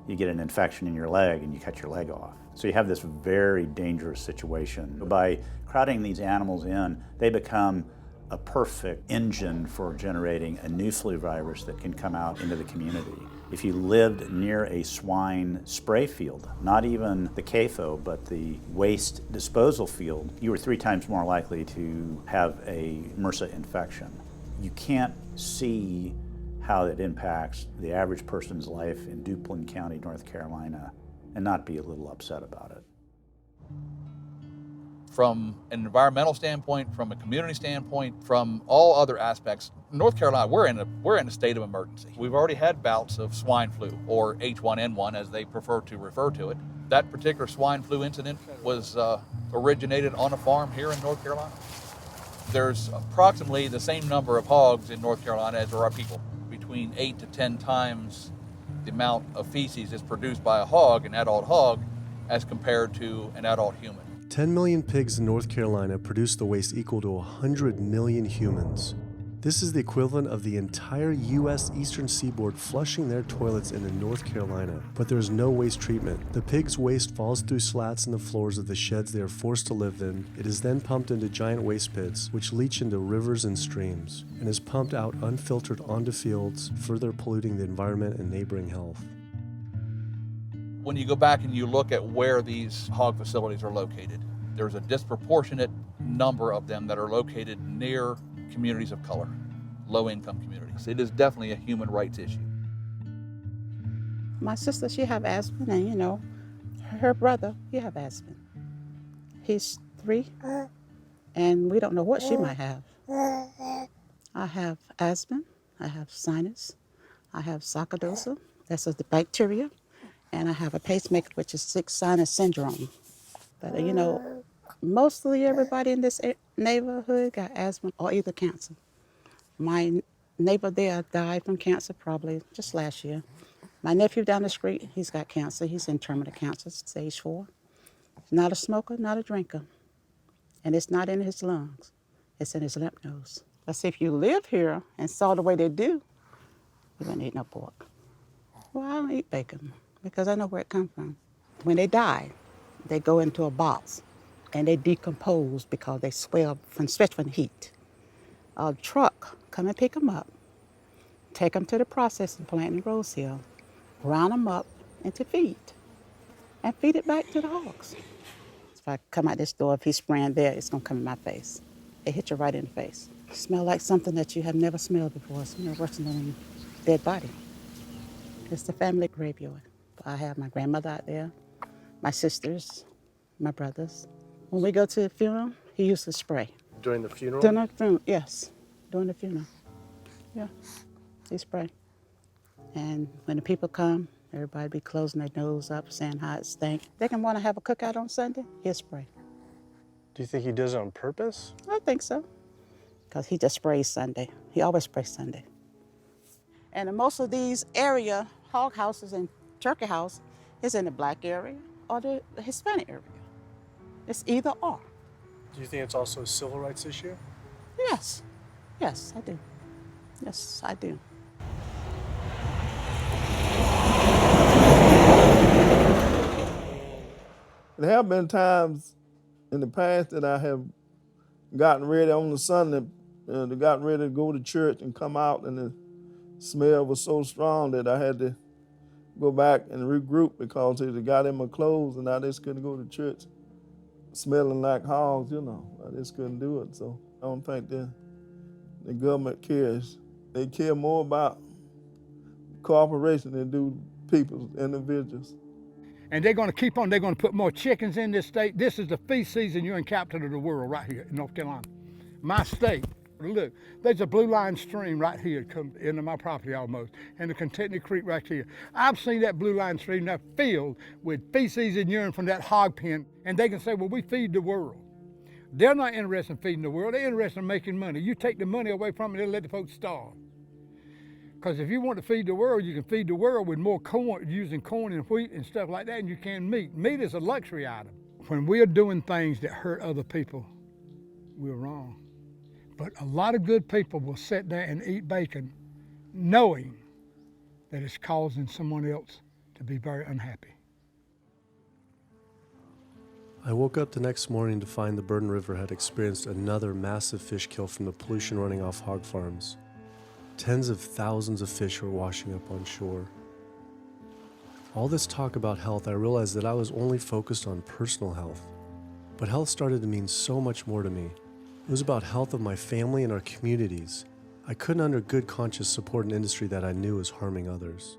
You get an infection in your leg and you cut your leg off. So you have this very dangerous situation. By crowding these animals in, they become a perfect engine for generating a new flu virus that can come out into the community. If you lived near a swine spray field, not even the CAFO, but the waste disposal field, you were 3 times more likely to have a MRSA infection. You can't see how it impacts the average person's life in Duplin County, North Carolina, and not be a little upset about it. From an environmental standpoint, from a community standpoint, from all other aspects, North Carolina, we're in a state of emergency. We've already had bouts of swine flu, or H1N1 as they prefer to refer to it. That particular swine flu incident was originated on a farm here in North Carolina. There's approximately the same number of hogs in North Carolina as there are people. Between 8 to 10 times the amount of feces is produced by a hog, an adult hog, as compared to an adult human. 10 million pigs in North Carolina produce the waste equal to 100 million humans. This is the equivalent of the entire U.S. eastern seaboard flushing their toilets into North Carolina. But there is no waste treatment. The pigs' waste falls through slats in the floors of the sheds they are forced to live in. It is then pumped into giant waste pits, which leach into rivers and streams, and is pumped out unfiltered onto fields, further polluting the environment and neighboring health. When you go back and you look at where these hog facilities are located, there's a disproportionate number of them that are located near communities of color, low-income communities. It is definitely a human rights issue. My sister, she have asthma, and you know, her brother, he have asthma. He's 3, and we don't know what she might have. I have asthma, I have sinus, I have sarcoidosis, that's the bacteria, and I have a pacemaker, which is 6 sinus syndrome. But you know, mostly everybody in this neighborhood got asthma or either cancer. My neighbor there died from cancer probably just last year. My nephew down the street, he's got cancer. He's in terminal cancer, stage 4. Not a smoker, not a drinker. And it's not in his lungs. It's in his lymph nodes. But see, if you live here and saw the way they do, you wouldn't eat no pork. Well, I don't eat bacon because I know where it comes from. When they die, they go into a box and they decompose because they swell especially from heat. A truck come and pick them up, take them to the processing plant in Rose Hill, ground them up into feed, and feed it back to the hogs. If I come out this door, if he's spraying there, it's gonna come in my face. It hit you right in the face. It smells like something that you have never smelled before. It smells worse than a dead body. It's the family graveyard. I have my grandmother out there, my sisters, my brothers. When we go to the funeral, he used to spray. During the funeral? During the funeral, yes, during the funeral. Yeah, he spray. And when the people come, everybody be closing their nose up, saying how it stink. They can want to have a cookout on Sunday, he'll spray. Do you think he does it on purpose? I think so, because he just sprays Sunday. He always sprays Sunday. And in most of these area, hog houses and turkey house is in the black area or the Hispanic area. It's either or. Do you think it's also a civil rights issue? Yes, yes, I do. Yes, I do. There have been times in the past that I have gotten ready on the Sunday, gotten ready to go to church and come out, and the smell was so strong that I had to go back and regroup because it got in my clothes and I just couldn't go to church smelling like hogs, you know. I just couldn't do it. So I don't think the government cares. They care more about cooperation than do people, individuals. And they're going to keep on. They're going to put more chickens in this state. This is the feast season. You're in capital of the world right here in North Carolina. My state. Look, there's a blue line stream right here come into my property almost, and the Contentney Creek right here. I've seen that blue line stream now filled with feces and urine from that hog pen, and they can say, well, we feed the world. They're not interested in feeding the world. They're interested in making money. You take the money away from them, they'll let the folks starve. Because if you want to feed the world, you can feed the world with more corn, using corn and wheat and stuff like that, and you can meat. Meat is a luxury item. When we're doing things that hurt other people, we're wrong. But a lot of good people will sit there and eat bacon knowing that it's causing someone else to be very unhappy. I woke up the next morning to find the Burden River had experienced another massive fish kill from the pollution running off hog farms. Tens of thousands of fish were washing up on shore. All this talk about health, I realized that I was only focused on personal health. But health started to mean so much more to me. It was about health of my family and our communities. I couldn't under good conscience support an industry that I knew was harming others.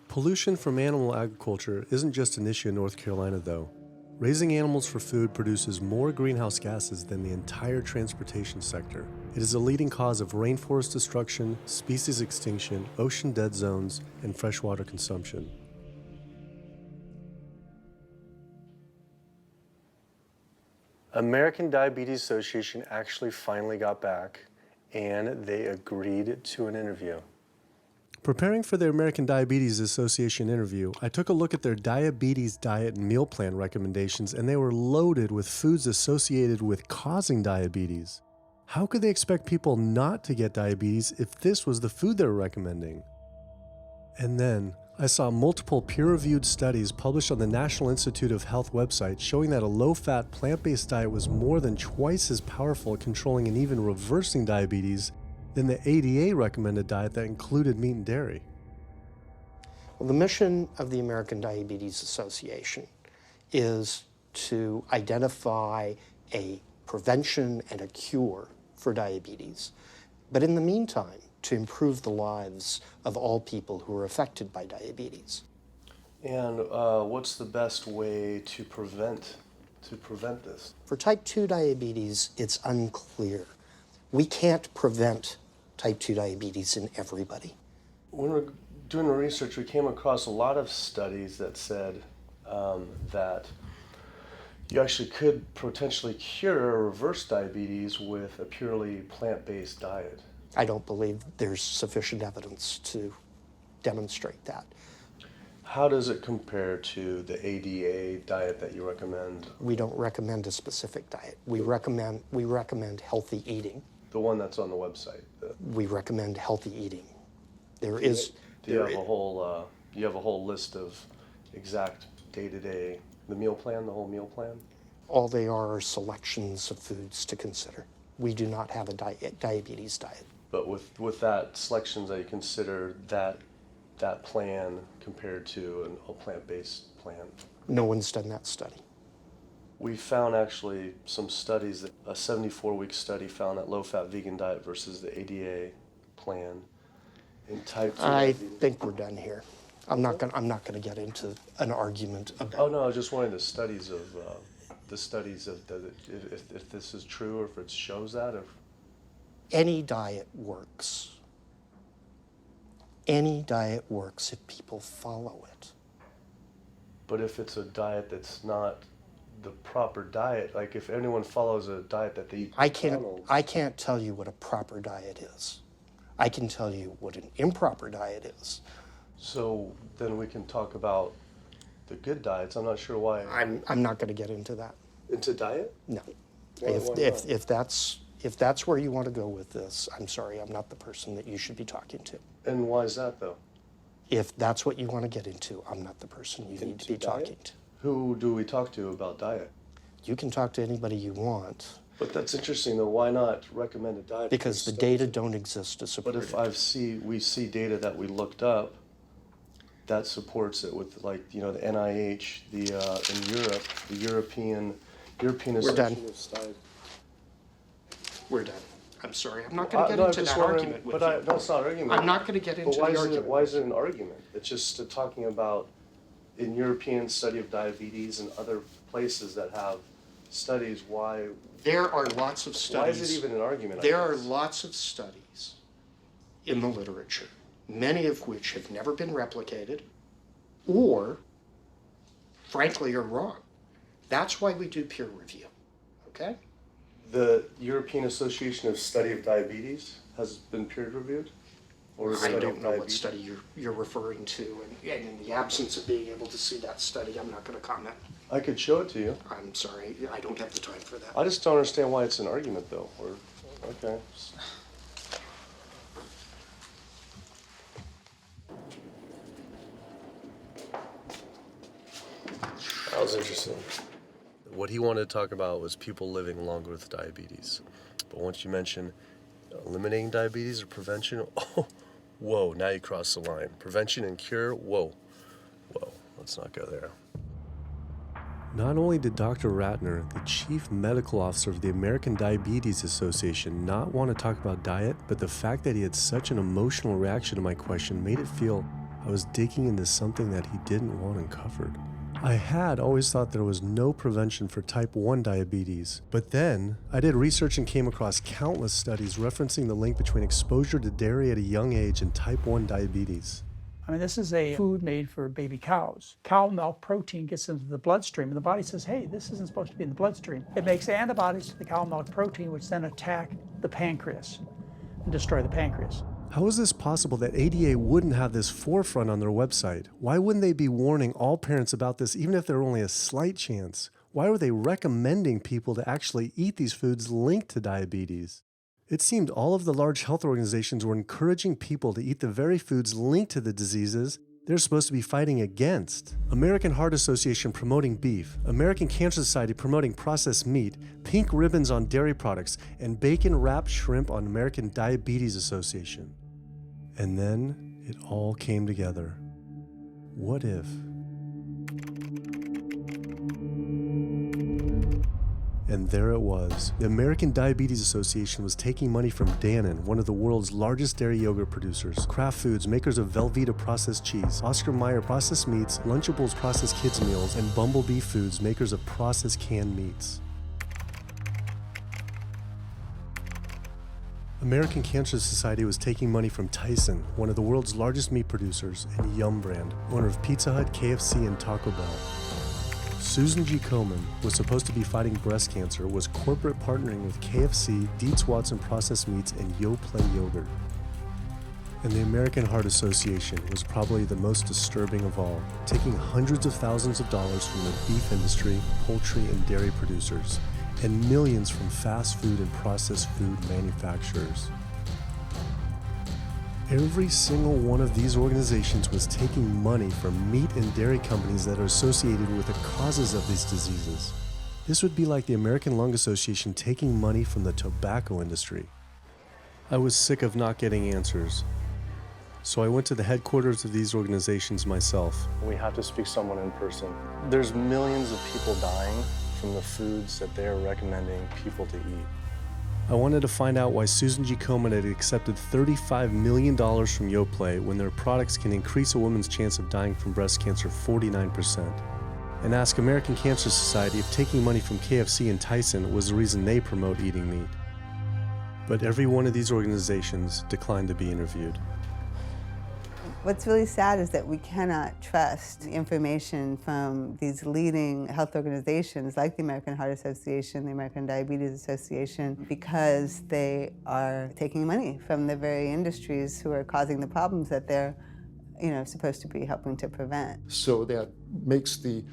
Pollution from animal agriculture isn't just an issue in North Carolina, though. Raising animals for food produces more greenhouse gases than the entire transportation sector. It is a leading cause of rainforest destruction, species extinction, ocean dead zones, and freshwater consumption. American Diabetes Association actually finally got back, and they agreed to an interview. Preparing for their American Diabetes Association interview, I took a look at their diabetes diet and meal plan recommendations, and they were loaded with foods associated with causing diabetes. How could they expect people not to get diabetes if this was the food they were recommending? And then, I saw multiple peer-reviewed studies published on the National Institute of Health website showing that a low-fat, plant-based diet was more than twice as powerful at controlling and even reversing diabetes than the ADA recommended diet that included meat and dairy. Well, the mission of the American Diabetes Association is to identify a prevention and a cure for diabetes. But in the meantime, to improve the lives of all people who are affected by diabetes. And what's the best way to prevent this? For type 2 diabetes, it's unclear. We can't prevent type 2 diabetes in everybody. When we're doing the research, we came across a lot of studies that said that you actually could potentially cure or reverse diabetes with a purely plant-based diet. I don't believe there's sufficient evidence to demonstrate that. How does it compare to the ADA diet that you recommend? We don't recommend a specific diet. We recommend healthy eating. The one that's on the website. We recommend healthy eating. Do you have a whole list of exact day-to-day, the meal plan, the whole meal plan? All they are selections of foods to consider. We do not have a diabetes diet. But with that selections, that you consider that plan compared to a plant-based plan? No one's done that study. We found actually some studies, that a 74-week study found that low-fat vegan diet versus the ADA plan in type 2 I diabetes. think we're done here. I'm not gonna get into an argument about. Oh no, I was just wondering the studies of if this is true or if it shows that. Any diet works. Any diet works if people follow it. But if it's a diet that's not the proper diet, like if anyone follows a diet that they eat I can't tell you what a proper diet is. I can tell you what an improper diet is. So then we can talk about the good diets. I'm not sure why. I'm not going to get into that. Into diet? No. Why If that's where you want to go with this, I'm sorry, I'm not the person that you should be talking to. And why is that though? If that's what you want to get into, I'm not the person you need to be talking to. Who do we talk to about diet? You can talk to anybody you want. But that's interesting though. Why not recommend a diet? Because the data don't exist to support it. But if we see data that we looked up that supports it with, like, you know, the NIH, in Europe, the European Association of Diet. We're done. I'm sorry, I'm not going to get into that argument with you. No, it's not an argument. I'm not going to get into the argument. Why is it an argument? It's just talking about in European study of diabetes and other places that have studies, why... There are lots of studies. Why is it even an argument? There are lots of studies in the literature, many of which have never been replicated or, frankly, are wrong. That's why we do peer review, okay? The European Association of Study of Diabetes has been peer reviewed? Or I don't know what study you're referring to, and in the absence of being able to see that study, I'm not going to comment. I could show it to you. I'm sorry, I don't have the time for that. I just don't understand why it's an argument, though. Okay. That was interesting. What he wanted to talk about was people living longer with diabetes. But once you mention eliminating diabetes or prevention, oh, whoa, now you cross the line. Prevention and cure, whoa, let's not go there. Not only did Dr. Ratner, the chief medical officer of the American Diabetes Association, not want to talk about diet, but the fact that he had such an emotional reaction to my question made it feel I was digging into something that he didn't want uncovered. I had always thought there was no prevention for type 1 diabetes, but then I did research and came across countless studies referencing the link between exposure to dairy at a young age and type 1 diabetes. I mean, this is a food made for baby cows. Cow milk protein gets into the bloodstream, and the body says, hey, this isn't supposed to be in the bloodstream. It makes antibodies to the cow milk protein, which then attack the pancreas and destroy the pancreas. How is this possible that ADA wouldn't have this forefront on their website? Why wouldn't they be warning all parents about this, even if there were only a slight chance? Why were they recommending people to actually eat these foods linked to diabetes? It seemed all of the large health organizations were encouraging people to eat the very foods linked to the diseases they're supposed to be fighting against. American Heart Association promoting beef, American Cancer Society promoting processed meat, pink ribbons on dairy products, and bacon-wrapped shrimp on American Diabetes Association. And then it all came together. What if? And there it was. The American Diabetes Association was taking money from Dannon, one of the world's largest dairy yogurt producers, Kraft Foods, makers of Velveeta processed cheese, Oscar Mayer processed meats, Lunchables processed kids meals, and Bumblebee Foods, makers of processed canned meats. American Cancer Society was taking money from Tyson, one of the world's largest meat producers, and Yum Brand, owner of Pizza Hut, KFC, and Taco Bell. Susan G. Komen was supposed to be fighting breast cancer, was corporate partnering with KFC, Dietz Watson Processed Meats, and Yoplait Yogurt. And the American Heart Association was probably the most disturbing of all, taking hundreds of thousands of dollars from the beef industry, poultry, and dairy producers, and millions from fast food and processed food manufacturers. Every single one of these organizations was taking money from meat and dairy companies that are associated with the causes of these diseases. This would be like the American Lung Association taking money from the tobacco industry. I was sick of not getting answers, so I went to the headquarters of these organizations myself. We have to speak to someone in person. There's millions of people dying from the foods that they're recommending people to eat. I wanted to find out why Susan G. Komen had accepted $35 million from Yoplait when their products can increase a woman's chance of dying from breast cancer 49%. And ask American Cancer Society if taking money from KFC and Tyson was the reason they promote eating meat. But every one of these organizations declined to be interviewed. What's really sad is that we cannot trust information from these leading health organizations like the American Heart Association, the American Diabetes Association, because they are taking money from the very industries who are causing the problems that they're supposed to be helping to prevent. So that makes the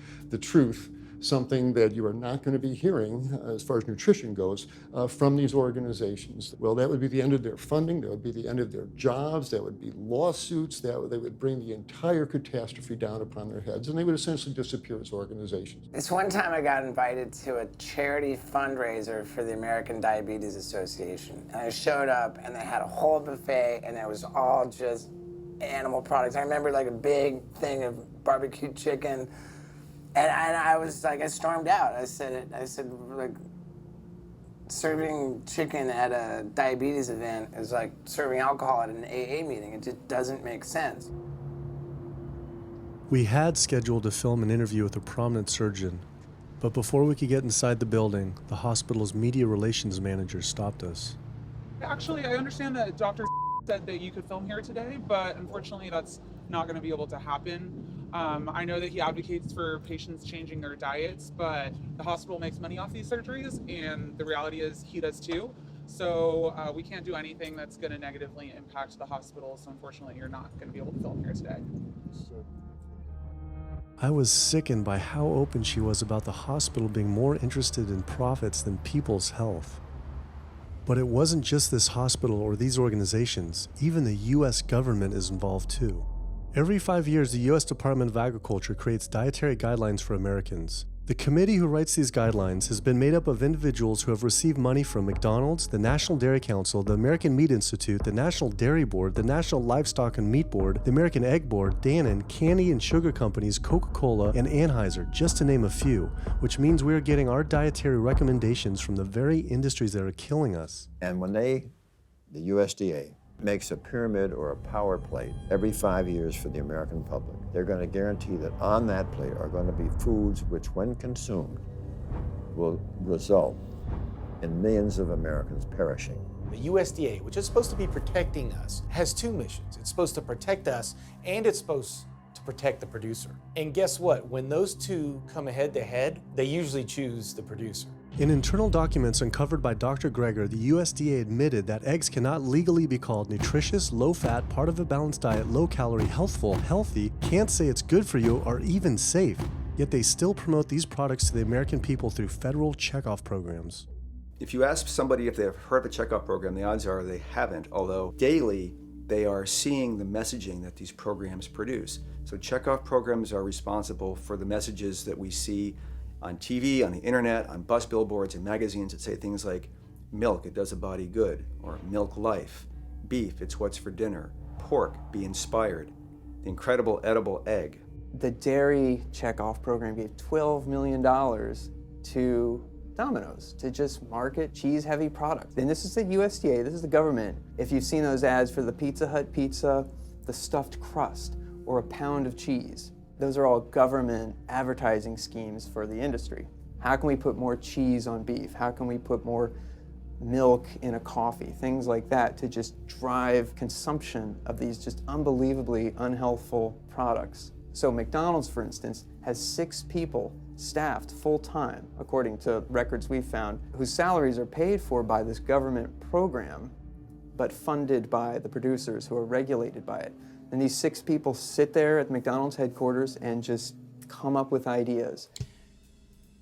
truth something that you are not going to be hearing, as far as nutrition goes, from these organizations. Well, that would be the end of their funding, that would be the end of their jobs, that would be lawsuits, they would bring the entire catastrophe down upon their heads, and they would essentially disappear as organizations. This one time I got invited to a charity fundraiser for the American Diabetes Association. And I showed up and they had a whole buffet and it was all just animal products. I remember like a big thing of barbecue chicken. And I was like, I stormed out. I said, like, serving chicken at a diabetes event is like serving alcohol at an AA meeting. It just doesn't make sense. We had scheduled to film an interview with a prominent surgeon, but before we could get inside the building, the hospital's media relations manager stopped us. Actually, I understand that Dr. said that you could film here today, but unfortunately that's not going to be able to happen. I know that he advocates for patients changing their diets, but the hospital makes money off these surgeries, and the reality is he does too. So we can't do anything that's going to negatively impact the hospital, so unfortunately you're not going to be able to film here today. I was sickened by how open she was about the hospital being more interested in profits than people's health. But it wasn't just this hospital or these organizations. Even the US government is involved too. Every 5 years, the US Department of Agriculture creates dietary guidelines for Americans. The committee who writes these guidelines has been made up of individuals who have received money from McDonald's, the National Dairy Council, the American Meat Institute, the National Dairy Board, the National Livestock and Meat Board, the American Egg Board, Dannon, candy and sugar companies, Coca-Cola, and Anheuser, just to name a few, which means we are getting our dietary recommendations from the very industries that are killing us. And when the USDA, makes a pyramid or a power plate every 5 years for the American public, they're going to guarantee that on that plate are going to be foods which, when consumed, will result in millions of Americans perishing. The USDA, which is supposed to be protecting us, has two missions. It's supposed to protect us, and it's supposed to protect the producer. And guess what? When those two come head to head, they usually choose the producer. In internal documents uncovered by Dr. Greger, the USDA admitted that eggs cannot legally be called nutritious, low-fat, part of a balanced diet, low-calorie, healthful, healthy, can't say it's good for you, or even safe. Yet they still promote these products to the American people through federal checkoff programs. If you ask somebody if they've heard of the checkoff program, the odds are they haven't, although daily they are seeing the messaging that these programs produce. So checkoff programs are responsible for the messages that we see on TV, on the internet, on bus billboards and magazines that say things like, milk, it does a body good, or milk life, beef, it's what's for dinner, pork, be inspired, the incredible edible egg. The dairy checkoff program gave $12 million to Domino's to just market cheese-heavy products. And this is the USDA, this is the government. If you've seen those ads for the Pizza Hut pizza, the stuffed crust, or a pound of cheese, those are all government advertising schemes for the industry. How can we put more cheese on beef? How can we put more milk in a coffee? Things like that to just drive consumption of these just unbelievably unhealthful products. So McDonald's, for instance, has 6 people staffed full-time, according to records we've found, whose salaries are paid for by this government program, but funded by the producers who are regulated by it. And these 6 people sit there at McDonald's headquarters and just come up with ideas.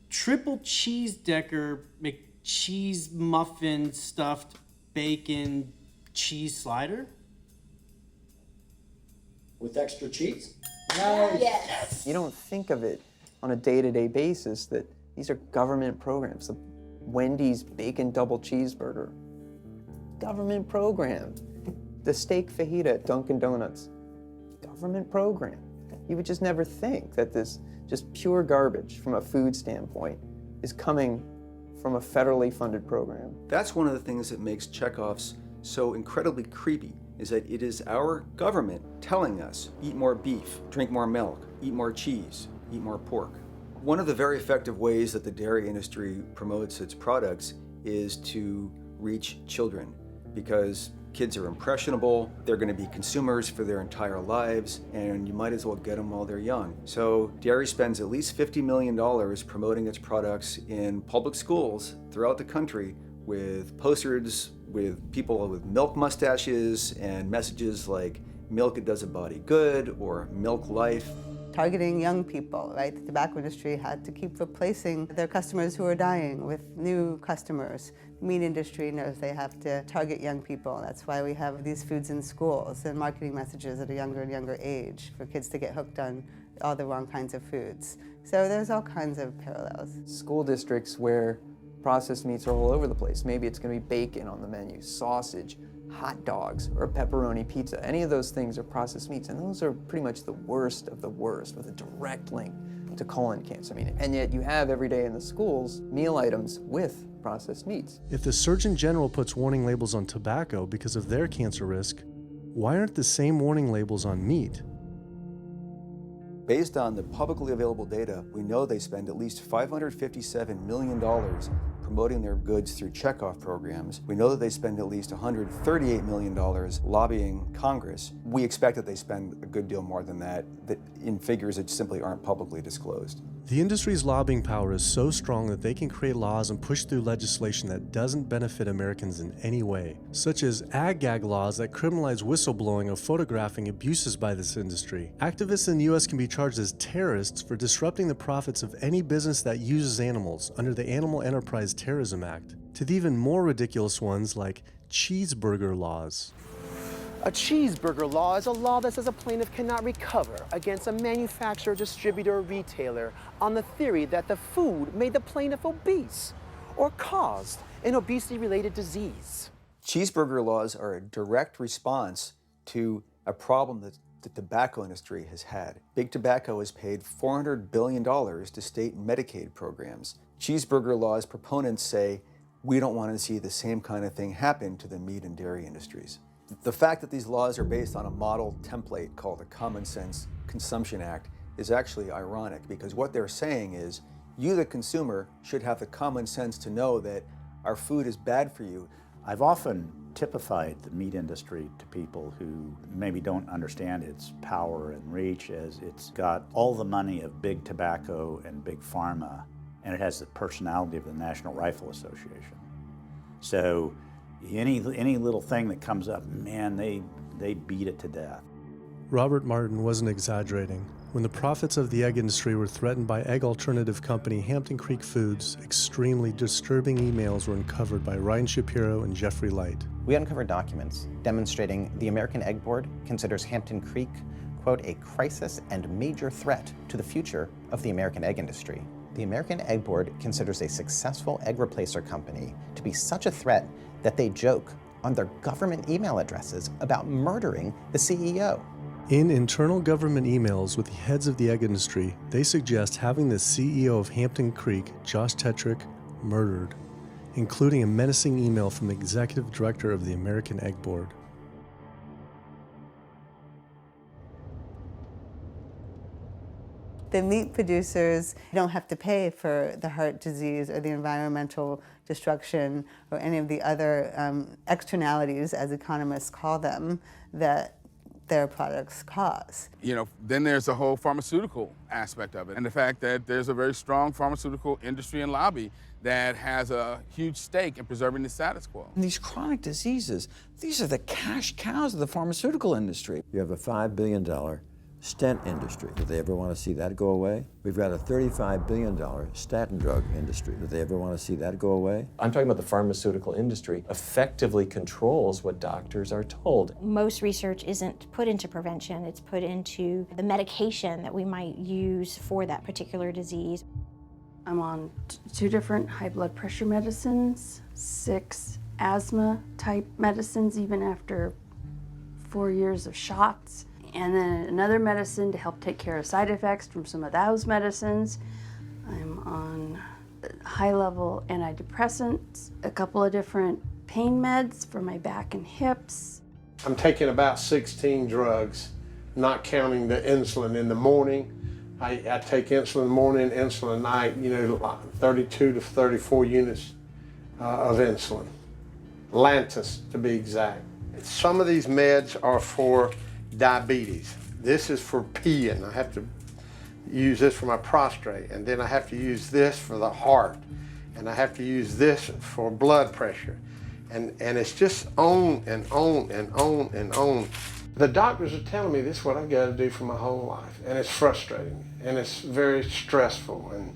Triple cheese decker McCheese muffin stuffed bacon cheese slider? With extra cheese? Nice. Yes. You don't think of it on a day-to-day basis that these are government programs. The Wendy's bacon double cheeseburger, government program. The steak fajita at Dunkin' Donuts, government program. You would just never think that this just pure garbage from a food standpoint is coming from a federally funded program. That's one of the things that makes checkoffs so incredibly creepy, is that it is our government telling us, eat more beef, drink more milk, eat more cheese, eat more pork. One of the very effective ways that the dairy industry promotes its products is to reach children because kids are impressionable, they're going to be consumers for their entire lives, and you might as well get them while they're young. So dairy spends at least $50 million promoting its products in public schools throughout the country with posters with people with milk mustaches and messages like milk it does a body good or milk life. Targeting young people, right? The tobacco industry had to keep replacing their customers who are dying with new customers. The meat industry knows they have to target young people. That's why we have these foods in schools and marketing messages at a younger and younger age for kids to get hooked on all the wrong kinds of foods. So there's all kinds of parallels. School districts where processed meats are all over the place. Maybe it's going to be bacon on the menu, sausage, hot dogs, or a pepperoni pizza. Any of those things are processed meats, and those are pretty much the worst of the worst with a direct link to colon cancer. And yet you have every day in the schools meal items with processed meats. If the Surgeon General puts warning labels on tobacco because of their cancer risk, why aren't the same warning labels on meat? Based on the publicly available data, we know they spend at least $557 million promoting their goods through checkoff programs. We know that they spend at least $138 million lobbying Congress. We expect that they spend a good deal more than that in figures that simply aren't publicly disclosed. The industry's lobbying power is so strong that they can create laws and push through legislation that doesn't benefit Americans in any way, such as ag-gag laws that criminalize whistleblowing or photographing abuses by this industry. Activists in the U.S. can be charged as terrorists for disrupting the profits of any business that uses animals under the Animal Enterprise Terrorism Act, to the even more ridiculous ones like cheeseburger laws. A cheeseburger law is a law that says a plaintiff cannot recover against a manufacturer, distributor, or retailer on the theory that the food made the plaintiff obese or caused an obesity-related disease. Cheeseburger laws are a direct response to a problem that the tobacco industry has had. Big Tobacco has paid $400 billion to state Medicaid programs. Cheeseburger laws proponents say, we don't want to see the same kind of thing happen to the meat and dairy industries. The fact that these laws are based on a model template called the Common Sense Consumption Act is actually ironic, because what they're saying is you, the consumer, should have the common sense to know that our food is bad for you. I've often typified the meat industry to people who maybe don't understand its power and reach as it's got all the money of big tobacco and big pharma, and it has the personality of the National Rifle Association. So any little thing that comes up, man, they beat it to death. Robert Martin wasn't exaggerating. When the profits of the egg industry were threatened by egg alternative company Hampton Creek Foods, extremely disturbing emails were uncovered by Ryan Shapiro and Jeffrey Light. We uncovered documents demonstrating the American Egg Board considers Hampton Creek, quote, a crisis and major threat to the future of the American egg industry. The American Egg Board considers a successful egg replacer company to be such a threat that they joke on their government email addresses about murdering the CEO. In internal government emails with the heads of the egg industry, they suggest having the CEO of Hampton Creek, Josh Tetrick, murdered, including a menacing email from the executive director of the American Egg Board. The meat producers don't have to pay for the heart disease or the environmental destruction or any of the other externalities, as economists call them, that their products cause. You know, then there's the whole pharmaceutical aspect of it, and the fact that there's a very strong pharmaceutical industry and lobby that has a huge stake in preserving the status quo. And these chronic diseases, these are the cash cows of the pharmaceutical industry. You have a $5 billion stent industry. Do they ever want to see that go away? We've got a $35 billion statin drug industry. Do they ever want to see that go away? I'm talking about the pharmaceutical industry effectively controls what doctors are told. Most research isn't put into prevention, it's put into the medication that we might use for that particular disease. I'm on 2 different high blood pressure medicines, 6 asthma type medicines, even after 4 years of shots. And then another medicine to help take care of side effects from some of those medicines. I'm on high-level antidepressants, a couple of different pain meds for my back and hips. I'm taking about 16 drugs, not counting the insulin in the morning. I take insulin in the morning, insulin at night, 32 to 34 units of insulin. Lantus to be exact. Some of these meds are for diabetes. This is for peeing. I have to use this for my prostate, and then I have to use this for the heart, and I have to use this for blood pressure. And it's just on and on and on and on. The doctors are telling me this is what I've got to do for my whole life, and it's frustrating, and it's very stressful, and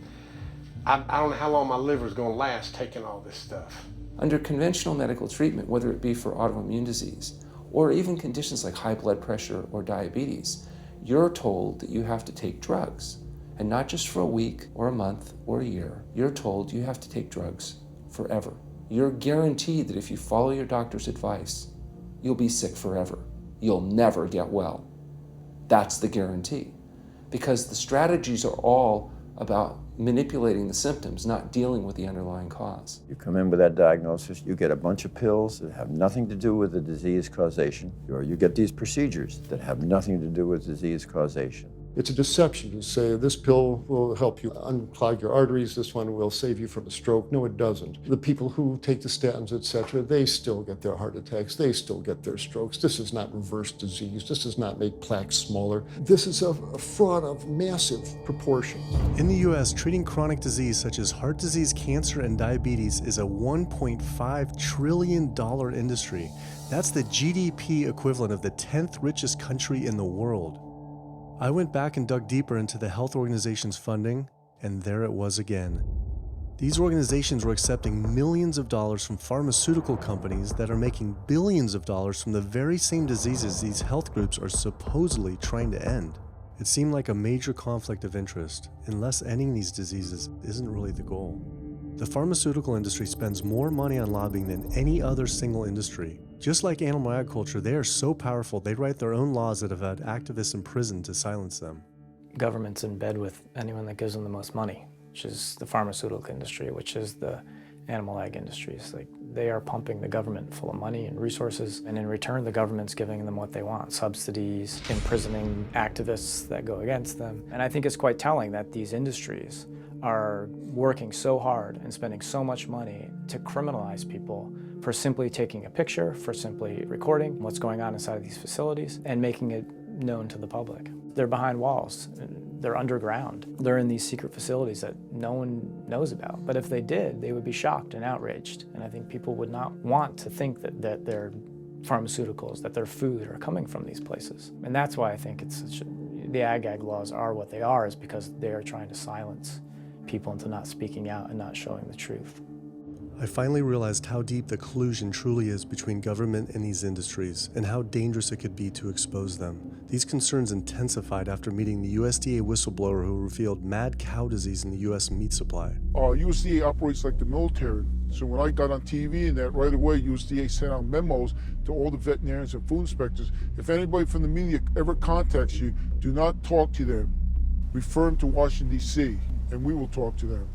I don't know how long my liver is going to last taking all this stuff. Under conventional medical treatment, whether it be for autoimmune disease or even conditions like high blood pressure or diabetes, you're told that you have to take drugs, and not just for a week or a month or a year. You're told you have to take drugs forever. You're guaranteed that if you follow your doctor's advice, you'll be sick forever. You'll never get well. That's the guarantee. Because the strategies are all about manipulating the symptoms, not dealing with the underlying cause. You come in with that diagnosis, you get a bunch of pills that have nothing to do with the disease causation, or you get these procedures that have nothing to do with disease causation. It's a deception to say this pill will help you unclog your arteries, this one will save you from a stroke. No, it doesn't. The people who take the statins, etc., they still get their heart attacks, they still get their strokes. This does not reverse disease. This does not make plaques smaller. This is a fraud of massive proportions. In the US, treating chronic disease such as heart disease, cancer, and diabetes is a $1.5 trillion industry. That's the GDP equivalent of the 10th richest country in the world. I went back and dug deeper into the health organization's funding, and there it was again. These organizations were accepting millions of dollars from pharmaceutical companies that are making billions of dollars from the very same diseases these health groups are supposedly trying to end. It seemed like a major conflict of interest, unless ending these diseases isn't really the goal. The pharmaceutical industry spends more money on lobbying than any other single industry. Just like animal agriculture, they are so powerful they write their own laws that have had activists imprisoned to silence them. Government's in bed with anyone that gives them the most money, which is the pharmaceutical industry, which is the animal ag industries. Like, they are pumping the government full of money and resources, and in return the government's giving them what they want: subsidies, imprisoning activists that go against them. And I think it's quite telling that these industries are working so hard and spending so much money to criminalize people for simply taking a picture, for simply recording what's going on inside of these facilities and making it known to the public. They're behind walls, they're underground, they're in these secret facilities that no one knows about. But if they did, they would be shocked and outraged. And I think people would not want to think that their pharmaceuticals, that their food are coming from these places. And that's why I think the ag laws are what they are, is because they are trying to silence people into not speaking out and not showing the truth. I finally realized how deep the collusion truly is between government and these industries, and how dangerous it could be to expose them. These concerns intensified after meeting the USDA whistleblower who revealed mad cow disease in the US meat supply. USDA operates like the military. So when I got on TV and that, right away USDA sent out memos to all the veterinarians and food inspectors. If anybody from the media ever contacts you, do not talk to them. Refer them to Washington, D.C., and we will talk to them.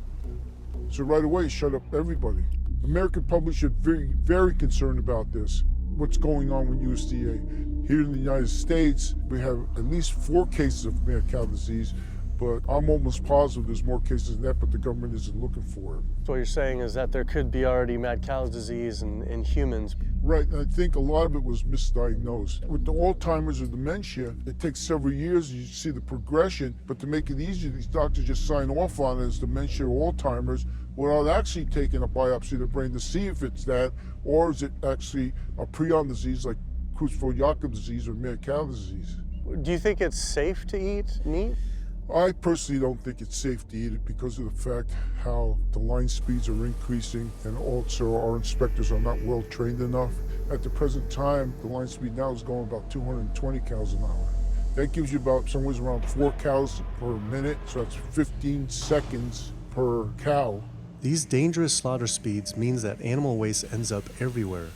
So right away, shut up everybody. American public should be very concerned about this, what's going on with USDA. Here in the United States, we have at least 4 cases of mad cow disease, but I'm almost positive there's more cases than that, but the government isn't looking for it. So what you're saying is that there could be already mad cow disease in humans. Right, and I think a lot of it was misdiagnosed. With the Alzheimer's or dementia, it takes several years, you see the progression, but to make it easier, these doctors just sign off on it as dementia or Alzheimer's without actually taking a biopsy of the brain to see if it's that, or is it actually a prion disease like Creutzfeldt-Jakob disease or mad cow disease. Do you think it's safe to eat meat? I personally don't think it's safe to eat it because of the fact how the line speeds are increasing, and also our inspectors are not well trained enough. At the present time, the line speed now is going about 220 cows an hour. That gives you about somewhere around 4 cows per minute, so that's 15 seconds per cow. These dangerous slaughter speeds means that animal waste ends up everywhere.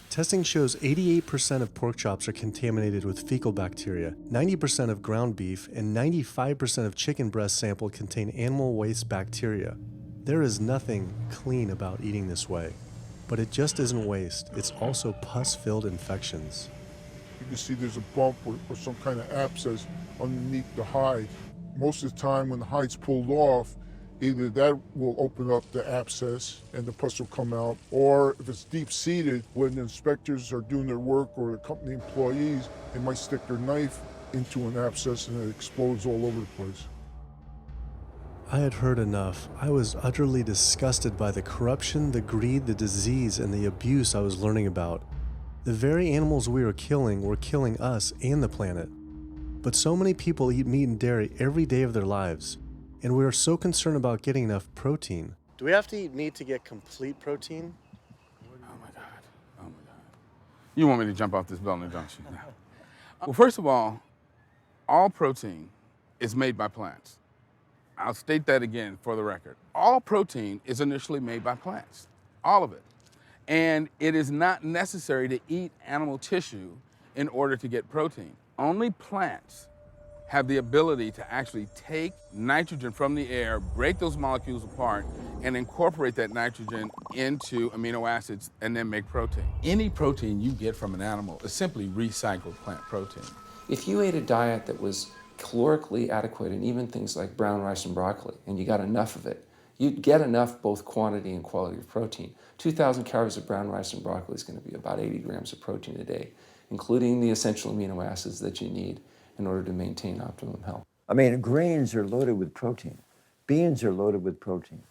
Testing shows 88% of pork chops are contaminated with fecal bacteria, 90% of ground beef, and 95% of chicken breast sample contain animal waste bacteria. There is nothing clean about eating this way. But it just isn't waste, it's also pus-filled infections. You can see there's a bump or some kind of abscess underneath the hide. Most of the time when the hide's pulled off, Either that will open up the abscess and the pus will come out, or if it's deep-seated, when the inspectors are doing their work or the company employees, they might stick their knife into an abscess and it explodes all over the place. I had heard enough. I was utterly disgusted by the corruption, the greed, the disease, and the abuse I was learning about. The very animals we were killing us and the planet. But so many people eat meat and dairy every day of their lives, and we are so concerned about getting enough protein. Do we have to eat meat to get complete protein? Oh my God. Oh my God. You want me to jump off this building, don't you? Well, first of all protein is made by plants. I'll state that again for the record. All protein is initially made by plants, all of it. And it is not necessary to eat animal tissue in order to get protein. Only plants have the ability to actually take nitrogen from the air, break those molecules apart, and incorporate that nitrogen into amino acids and then make protein. Any protein you get from an animal is simply recycled plant protein. If you ate a diet that was calorically adequate, and even things like brown rice and broccoli, and you got enough of it, you'd get enough both quantity and quality of protein. 2,000 calories of brown rice and broccoli is going to be about 80 grams of protein a day, including the essential amino acids that you need in order to maintain optimum health. I mean, grains are loaded with protein. Beans are loaded with protein.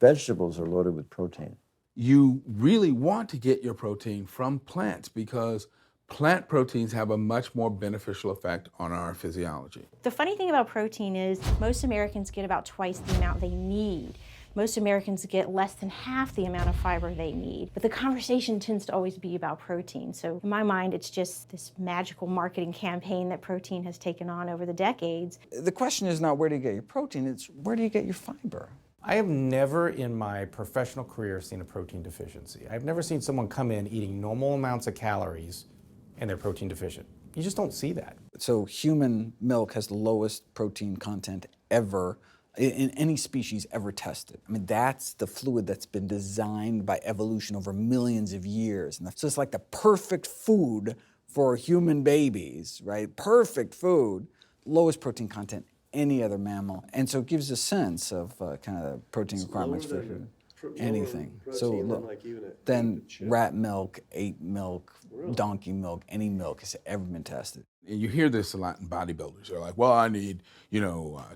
Vegetables are loaded with protein. You really want to get your protein from plants because plant proteins have a much more beneficial effect on our physiology. The funny thing about protein is most Americans get about twice the amount they need. Most Americans get less than half the amount of fiber they need. But the conversation tends to always be about protein. So in my mind, it's just this magical marketing campaign that protein has taken on over the decades. The question is not where do you get your protein, it's where do you get your fiber? I have never in my professional career seen a protein deficiency. I've never seen someone come in eating normal amounts of calories and they're protein deficient. You just don't see that. So human milk has the lowest protein content ever in any species ever tested. I mean, that's the fluid that's been designed by evolution over millions of years. And so it's like the perfect food for human babies, right? Perfect food, lowest protein content any other mammal. And so it gives a sense of kind of protein requirements for anything. So then rat milk, ape milk, donkey milk, any milk has ever been tested. And you hear this a lot in bodybuilders. They're like, well, I need,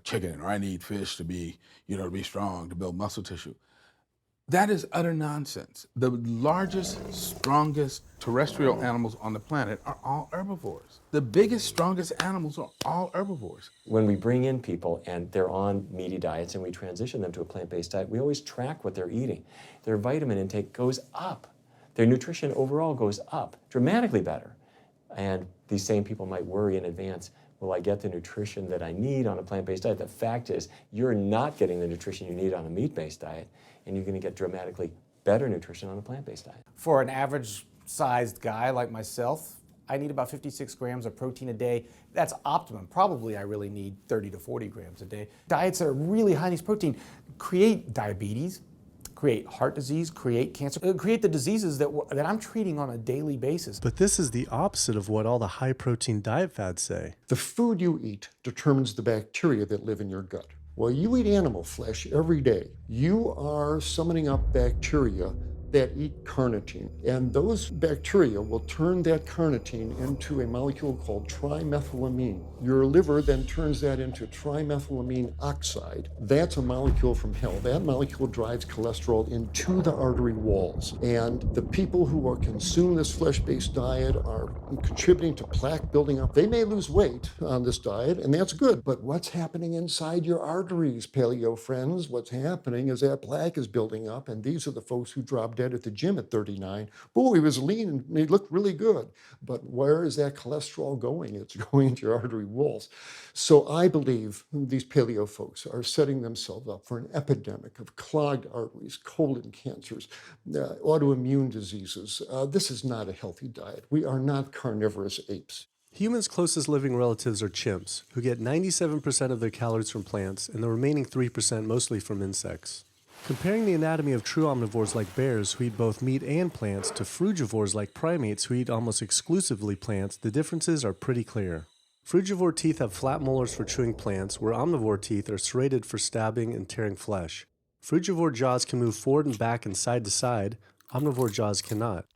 chicken, or I need fish to be, to be strong, to build muscle tissue. That is utter nonsense. The largest, strongest terrestrial animals on the planet are all herbivores. The biggest, strongest animals are all herbivores. When we bring in people and they're on meaty diets and we transition them to a plant-based diet, we always track what they're eating. Their vitamin intake goes up. Their nutrition overall goes up, dramatically better. And these same people might worry in advance, will I get the nutrition that I need on a plant-based diet? The fact is, you're not getting the nutrition you need on a meat-based diet, and you're going to get dramatically better nutrition on a plant-based diet. For an average-sized guy like myself, I need about 56 grams of protein a day. That's optimum. Probably I really need 30 to 40 grams a day. Diets that are really high in these protein create diabetes, create heart disease, create cancer, create the diseases that I'm treating on a daily basis. But this is the opposite of what all the high-protein diet fads say. The food you eat determines the bacteria that live in your gut. While you eat animal flesh every day, you are summoning up bacteria that eat carnitine. And those bacteria will turn that carnitine into a molecule called trimethylamine. Your liver then turns that into trimethylamine oxide. That's a molecule from hell. That molecule drives cholesterol into the artery walls. And the people who are consuming this flesh-based diet are contributing to plaque building up. They may lose weight on this diet, and that's good. But what's happening inside your arteries, paleo friends? What's happening is that plaque is building up, and these are the folks who drop dead at the gym at 39. Oh, he was lean and he looked really good. But where is that cholesterol going? It's going into your artery walls. So I believe these paleo folks are setting themselves up for an epidemic of clogged arteries, colon cancers, autoimmune diseases. This is not a healthy diet. We are not carnivorous apes. Humans' closest living relatives are chimps, who get 97% of their calories from plants and the remaining 3% mostly from insects. Comparing the anatomy of true omnivores like bears, who eat both meat and plants, to frugivores like primates, who eat almost exclusively plants, the differences are pretty clear. Frugivore teeth have flat molars for chewing plants, where omnivore teeth are serrated for stabbing and tearing flesh. Frugivore jaws can move forward and back and side to side. Omnivore jaws cannot.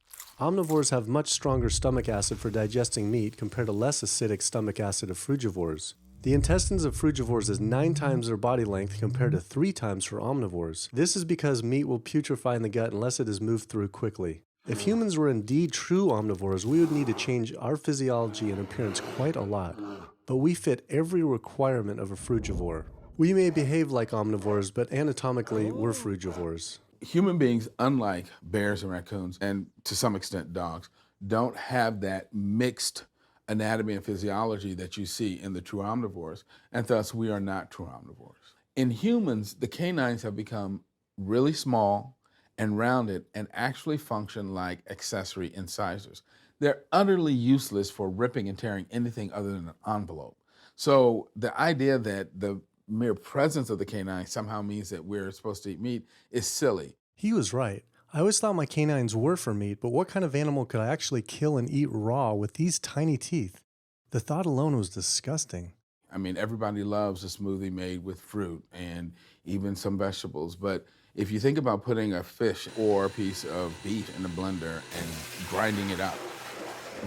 Omnivores have much stronger stomach acid for digesting meat compared to less acidic stomach acid of frugivores. The intestines of frugivores is 9 times their body length compared to 3 times for omnivores. This is because meat will putrefy in the gut unless it is moved through quickly. If humans were indeed true omnivores, we would need to change our physiology and appearance quite a lot. But we fit every requirement of a frugivore. We may behave like omnivores, but anatomically, we're frugivores. Human beings, unlike bears and raccoons, and to some extent dogs, don't have that mixed anatomy and physiology that you see in the true omnivores, and thus we are not true omnivores. In humans, the canines have become really small and rounded and actually function like accessory incisors. They're utterly useless for ripping and tearing anything other than an envelope. So the idea that the mere presence of the canine somehow means that we're supposed to eat meat is silly. He was right. I always thought my canines were for meat, but what kind of animal could I actually kill and eat raw with these tiny teeth? The thought alone was disgusting. I mean, everybody loves a smoothie made with fruit and even some vegetables, but if you think about putting a fish or a piece of beef in a blender and grinding it up,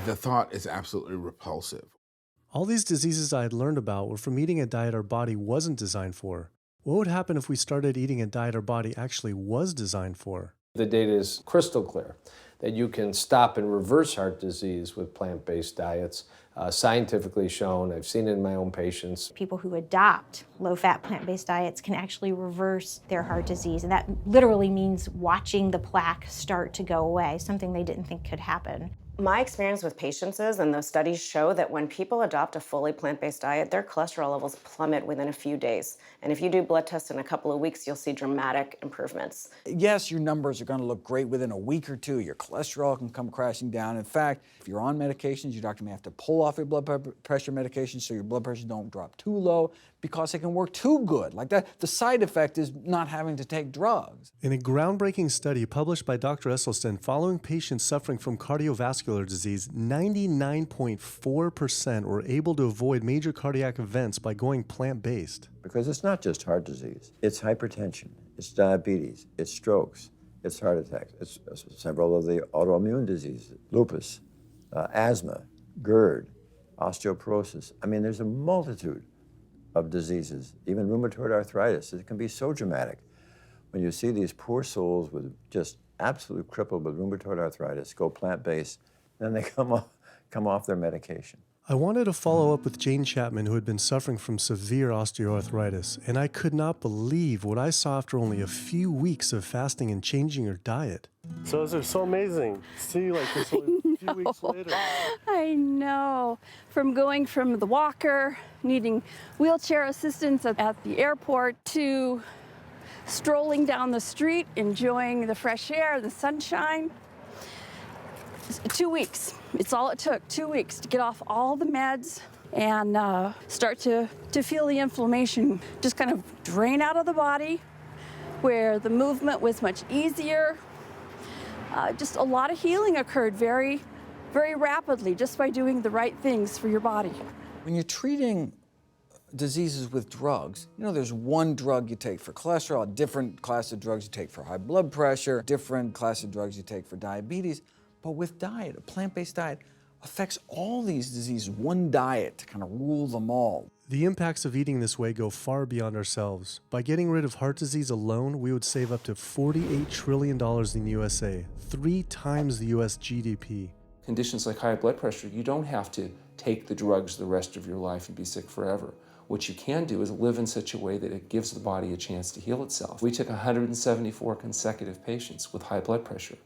the thought is absolutely repulsive. All these diseases I had learned about were from eating a diet our body wasn't designed for. What would happen if we started eating a diet our body actually was designed for? The data is crystal clear that you can stop and reverse heart disease with plant-based diets. Scientifically shown, I've seen it in my own patients. People who adopt low-fat plant-based diets can actually reverse their heart disease, and that literally means watching the plaque start to go away, something they didn't think could happen. My experience with patients is, and those studies show, that when people adopt a fully plant-based diet, their cholesterol levels plummet within a few days. And if you do blood tests in a couple of weeks, you'll see dramatic improvements. Yes, your numbers are going to look great within a week or two. Your cholesterol can come crashing down. In fact, if you're on medications, your doctor may have to pull off your blood pressure medication so your blood pressure don't drop too low because it can work too good. Like that, the side effect is not having to take drugs. In a groundbreaking study published by Dr. Esselstyn following patients suffering from cardiovascular disease, 99.4% were able to avoid major cardiac events by going plant-based. Because it's not just heart disease. It's hypertension, it's diabetes, it's strokes, it's heart attacks, it's several of the autoimmune diseases, lupus, asthma, GERD, osteoporosis. I mean, there's a multitude of diseases, even rheumatoid arthritis. It can be so dramatic when you see these poor souls with just absolutely crippled with rheumatoid arthritis go plant-based, then they come off their medication. I wanted to follow up with Jane Chapman, who had been suffering from severe osteoarthritis, and I could not believe what I saw after only a few weeks of fasting and changing her diet. So it's so amazing to see like this only a few weeks later. I know. From going from the walker, needing wheelchair assistance at the airport, to strolling down the street, enjoying the fresh air, the sunshine. 2 weeks. It's all it took, 2 weeks to get off all the meds and start to feel the inflammation just kind of drain out of the body, where the movement was much easier. Just a lot of healing occurred very, very rapidly just by doing the right things for your body. When you're treating diseases with drugs, you know, there's one drug you take for cholesterol, a different class of drugs you take for high blood pressure, different class of drugs you take for diabetes. But with diet, a plant-based diet affects all these diseases, one diet to kind of rule them all. The impacts of eating this way go far beyond ourselves. By getting rid of heart disease alone, we would save up to $48 trillion in the USA, 3 times the US GDP. Conditions like high blood pressure, you don't have to take the drugs the rest of your life and be sick forever. What you can do is live in such a way that it gives the body a chance to heal itself. We took 174 consecutive patients with high blood pressure,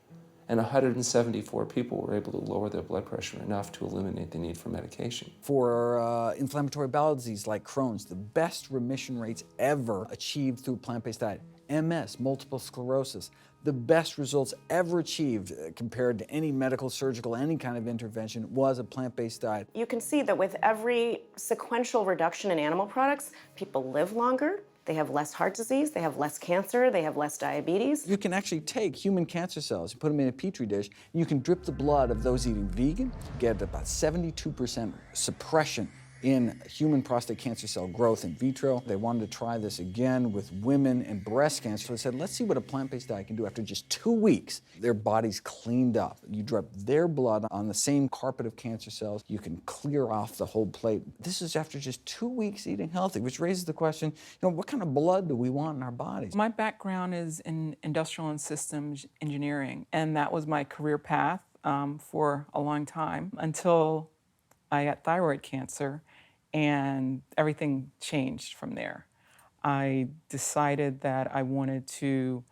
and 174 people were able to lower their blood pressure enough to eliminate the need for medication. For inflammatory bowel disease like Crohn's, the best remission rates ever achieved through plant-based diet. MS, multiple sclerosis, the best results ever achieved compared to any medical, surgical, any kind of intervention was a plant-based diet. You can see that with every sequential reduction in animal products, people live longer, they have less heart disease, they have less cancer, they have less diabetes. You can actually take human cancer cells, put them in a petri dish, and you can drip the blood of those eating vegan, get about 72% suppression in human prostate cancer cell growth in vitro. They wanted to try this again with women and breast cancer. So they said, let's see what a plant-based diet can do. After just 2 weeks, their bodies cleaned up. You drop their blood on the same carpet of cancer cells. You can clear off the whole plate. This is after just 2 weeks eating healthy, which raises the question, what kind of blood do we want in our bodies? My background is in industrial and systems engineering, and that was my career path for a long time until I got thyroid cancer, and everything changed from there. I decided that I wanted to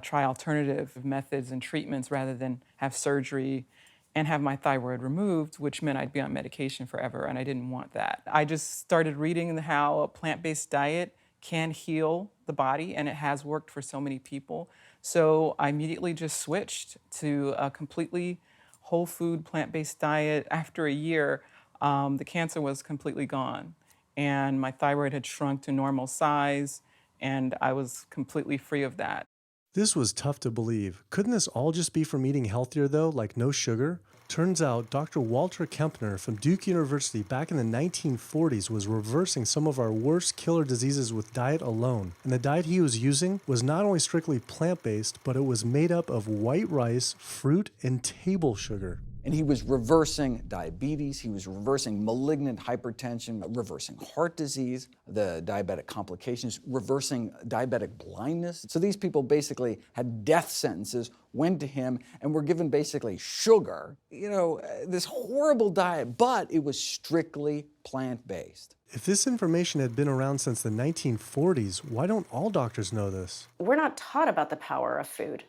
try alternative methods and treatments rather than have surgery and have my thyroid removed, which meant I'd be on medication forever, and I didn't want that. I just started reading how a plant-based diet can heal the body, and it has worked for so many people. So I immediately just switched to a completely whole food plant-based diet. After a year, the cancer was completely gone, and my thyroid had shrunk to normal size, and I was completely free of that. This was tough to believe. Couldn't this all just be from eating healthier though, like no sugar? Turns out Dr. Walter Kempner from Duke University back in the 1940s was reversing some of our worst killer diseases with diet alone. And the diet he was using was not only strictly plant-based, but it was made up of white rice, fruit, and table sugar. And he was reversing diabetes, he was reversing malignant hypertension, reversing heart disease, the diabetic complications, reversing diabetic blindness. So these people basically had death sentences, went to him, and were given basically sugar, this horrible diet, but it was strictly plant-based. If this information had been around since the 1940s, why don't all doctors know this? We're not taught about the power of food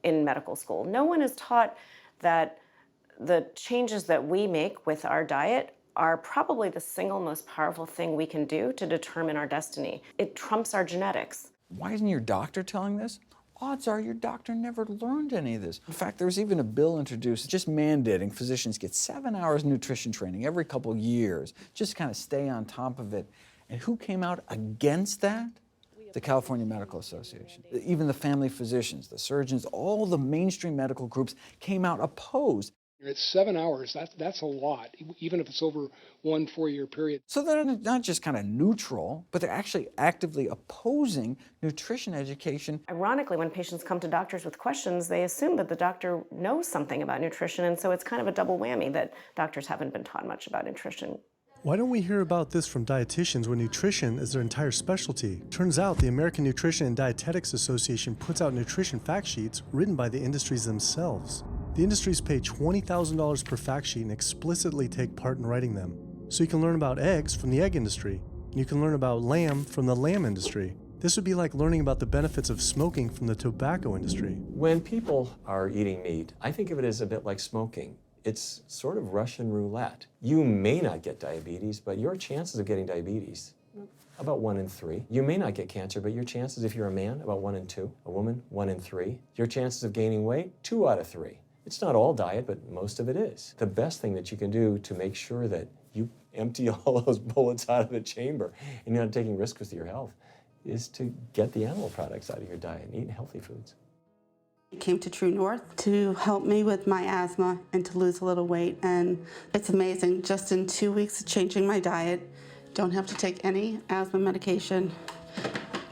in medical school. No one is taught that the changes that we make with our diet are probably the single most powerful thing we can do to determine our destiny. It trumps our genetics. Why isn't your doctor telling this? Odds are your doctor never learned any of this. In fact, there was even a bill introduced just mandating physicians get 7 hours nutrition training every couple years, just to kind of stay on top of it. And who came out against that? The California Medical Association. Even the family physicians, the surgeons, all the mainstream medical groups came out opposed. It's 7 hours, that's a lot, even if it's over 1 4-year period. So they're not just kind of neutral, but they're actually actively opposing nutrition education. Ironically, when patients come to doctors with questions, they assume that the doctor knows something about nutrition, and so it's kind of a double whammy that doctors haven't been taught much about nutrition. Why don't we hear about this from dietitians when nutrition is their entire specialty? Turns out the American Nutrition and Dietetics Association puts out nutrition fact sheets written by the industries themselves. The industries pay $20,000 per fact sheet and explicitly take part in writing them. So you can learn about eggs from the egg industry, and you can learn about lamb from the lamb industry. This would be like learning about the benefits of smoking from the tobacco industry. When people are eating meat, I think of it as a bit like smoking. It's sort of Russian roulette. You may not get diabetes, but your chances of getting diabetes, about 1 in 3. You may not get cancer, but your chances, if you're a man, about 1 in 2. A woman, 1 in 3. Your chances of gaining weight, 2 out of 3. It's not all diet, but most of it is. The best thing that you can do to make sure that you empty all those bullets out of the chamber and you're not taking risks with your health is to get the animal products out of your diet and eat healthy foods. I came to True North to help me with my asthma and to lose a little weight, and it's amazing. Just in 2 weeks of changing my diet, don't have to take any asthma medication,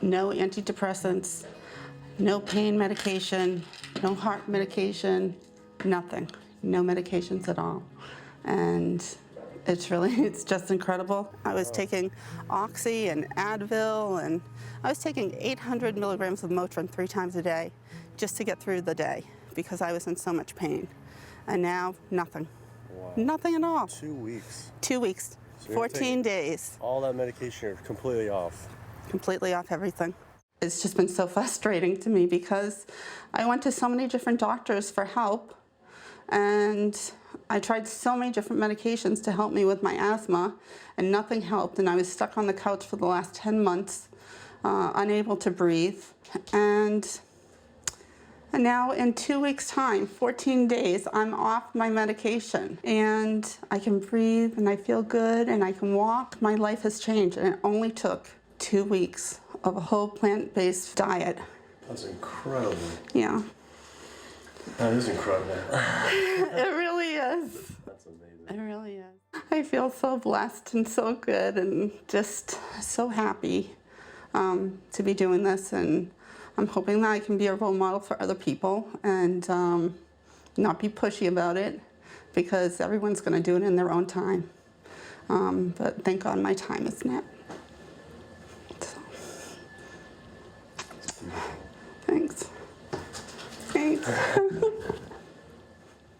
no antidepressants, no pain medication, no heart medication, nothing, no medications at all. And it's just incredible. I was taking Oxy and Advil, and I was taking 800 milligrams of Motrin 3 times a day just to get through the day because I was in so much pain. And now, nothing. Wow. Nothing at all. 2 weeks. 2 weeks, So 14 days. All that medication, you're completely off. Completely off everything. It's just been so frustrating to me because I went to so many different doctors for help, and I tried so many different medications to help me with my asthma, and nothing helped, and I was stuck on the couch for the last 10 months, unable to breathe. And now in 2 weeks' time, 14 days, I'm off my medication, and I can breathe, and I feel good, and I can walk. My life has changed, and it only took 2 weeks of a whole plant-based diet. That's incredible. Yeah. That is incredible. It really is. That's amazing. It really is. I I feel so blessed and so good and just so happy to be doing this, and I'm hoping that I can be a role model for other people and not be pushy about it, because everyone's going to do it in their own time. But thank God my time is now. So. Thanks. Thanks.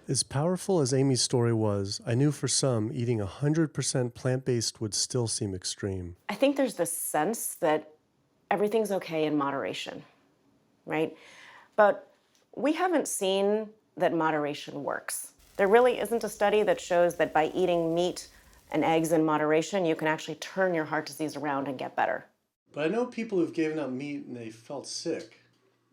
As powerful as Amy's story was, I knew for some, eating 100% plant-based would still seem extreme. I think there's this sense that everything's okay in moderation, right? But we haven't seen that moderation works. There really isn't a study that shows that by eating meat and eggs in moderation, you can actually turn your heart disease around and get better. But I know people who've given up meat and they felt sick.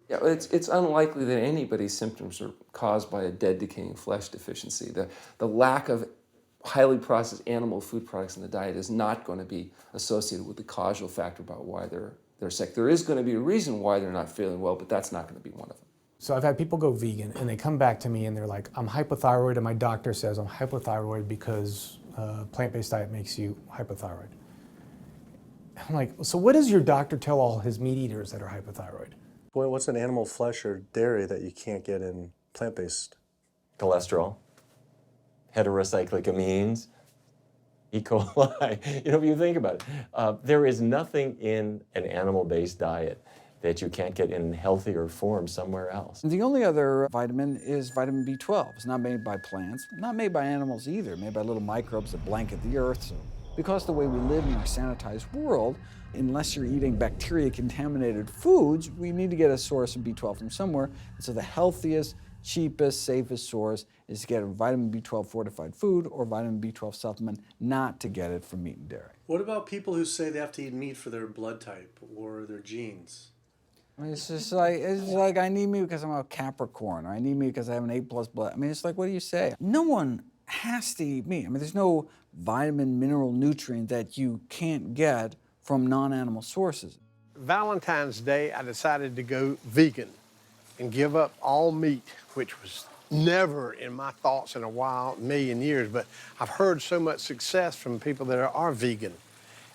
Yeah, it's unlikely that anybody's symptoms are caused by a dead, decaying flesh deficiency. The lack of highly processed animal food products in the diet is not going to be associated with the causal factor about why they're sick. There is going to be a reason why they're not feeling well, but that's not going to be one of them. So I've had people go vegan and they come back to me and they're like, I'm hypothyroid and my doctor says I'm hypothyroid because plant-based diet makes you hypothyroid. I'm like, so what does your doctor tell all his meat eaters that are hypothyroid? Boy, what's an animal flesh or dairy that you can't get in plant-based? Cholesterol, heterocyclic amines, E. coli. You know, if you think about it, there is nothing in an animal-based diet that you can't get in healthier form somewhere else. The only other vitamin is vitamin B12. It's not made by plants, not made by animals either, made by little microbes that blanket the earth. So because the way we live in our sanitized world, unless you're eating bacteria-contaminated foods, we need to get a source of B12 from somewhere. And so the healthiest, cheapest, safest source is to get a vitamin B12 fortified food or vitamin B12 supplement, not to get it from meat and dairy. What about people who say they have to eat meat for their blood type or their genes? I mean, it's like I need meat because I'm a Capricorn, or I need meat because I have an A+ blood. I mean, it's like, what do you say? No one has to eat meat. I mean, there's no vitamin, mineral, nutrient that you can't get from non-animal sources. Valentine's Day, I decided to go vegan and give up all meat, which was never in my thoughts in a while, million years, but I've heard so much success from people that are vegan.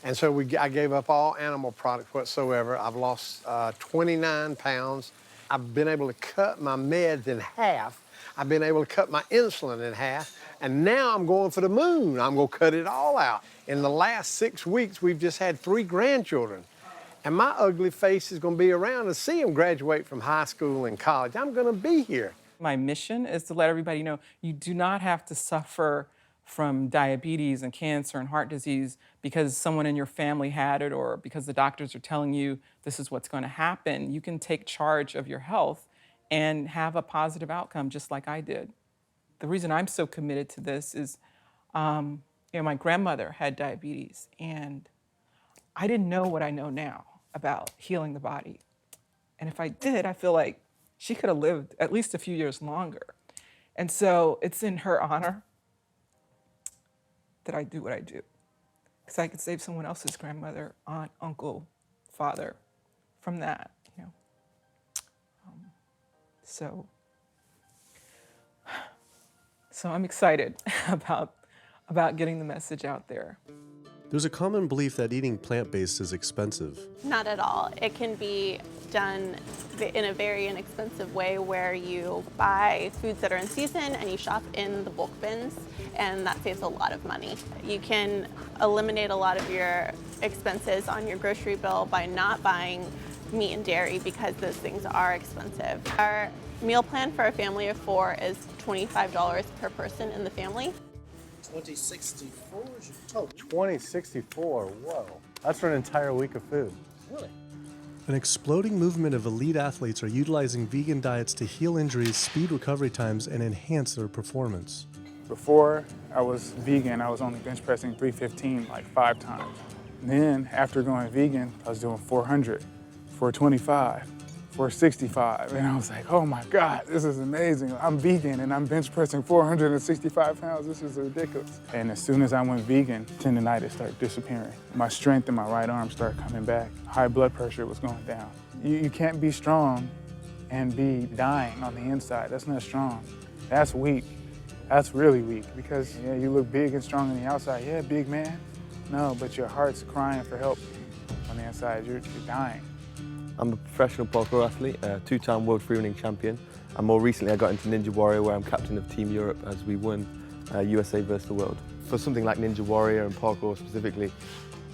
And so I gave up all animal products whatsoever. I've lost 29 pounds. I've been able to cut my meds in half. I've been able to cut my insulin in half. And now I'm going for the moon. I'm going to cut it all out. In the last 6 weeks, we've just had 3 grandchildren. And my ugly face is going to be around to see them graduate from high school and college. I'm going to be here. My mission is to let everybody know you do not have to suffer from diabetes and cancer and heart disease because someone in your family had it or because the doctors are telling you this is what's going to happen. You can take charge of your health and have a positive outcome just like I did. The reason I'm so committed to this is, my grandmother had diabetes and I didn't know what I know now about healing the body. And if I did, I feel like she could have lived at least a few years longer. And so it's in her honor that I do what I do. Because I could save someone else's grandmother, aunt, uncle, father from that, So I'm excited about getting the message out there. There's a common belief that eating plant-based is expensive. Not at all. It can be done in a very inexpensive way where you buy foods that are in season and you shop in the bulk bins, and that saves a lot of money. You can eliminate a lot of your expenses on your grocery bill by not buying meat and dairy because those things are expensive. Our meal plan for a family of 4 is $25 per person in the family. 2064 is your total. 2064, whoa. That's for an entire week of food. Really? An exploding movement of elite athletes are utilizing vegan diets to heal injuries, speed recovery times, and enhance their performance. Before I was vegan, I was only bench pressing 315 like 5 times. Then after going vegan, I was doing 400, 425, 465, and I was like, oh my God, this is amazing. I'm vegan and I'm bench pressing 465 pounds. This is ridiculous. And as soon as I went vegan, tendinitis started disappearing. My strength in my right arm started coming back. High blood pressure was going down. You can't be strong and be dying on the inside. That's not strong. That's weak. That's really weak because yeah, you look big and strong on the outside. Yeah, big man. No, but your heart's crying for help on the inside. You're dying. I'm a professional parkour athlete, a two-time world freerunning champion, and more recently I got into Ninja Warrior where I'm captain of Team Europe as we won USA versus the world. For something like Ninja Warrior and parkour specifically,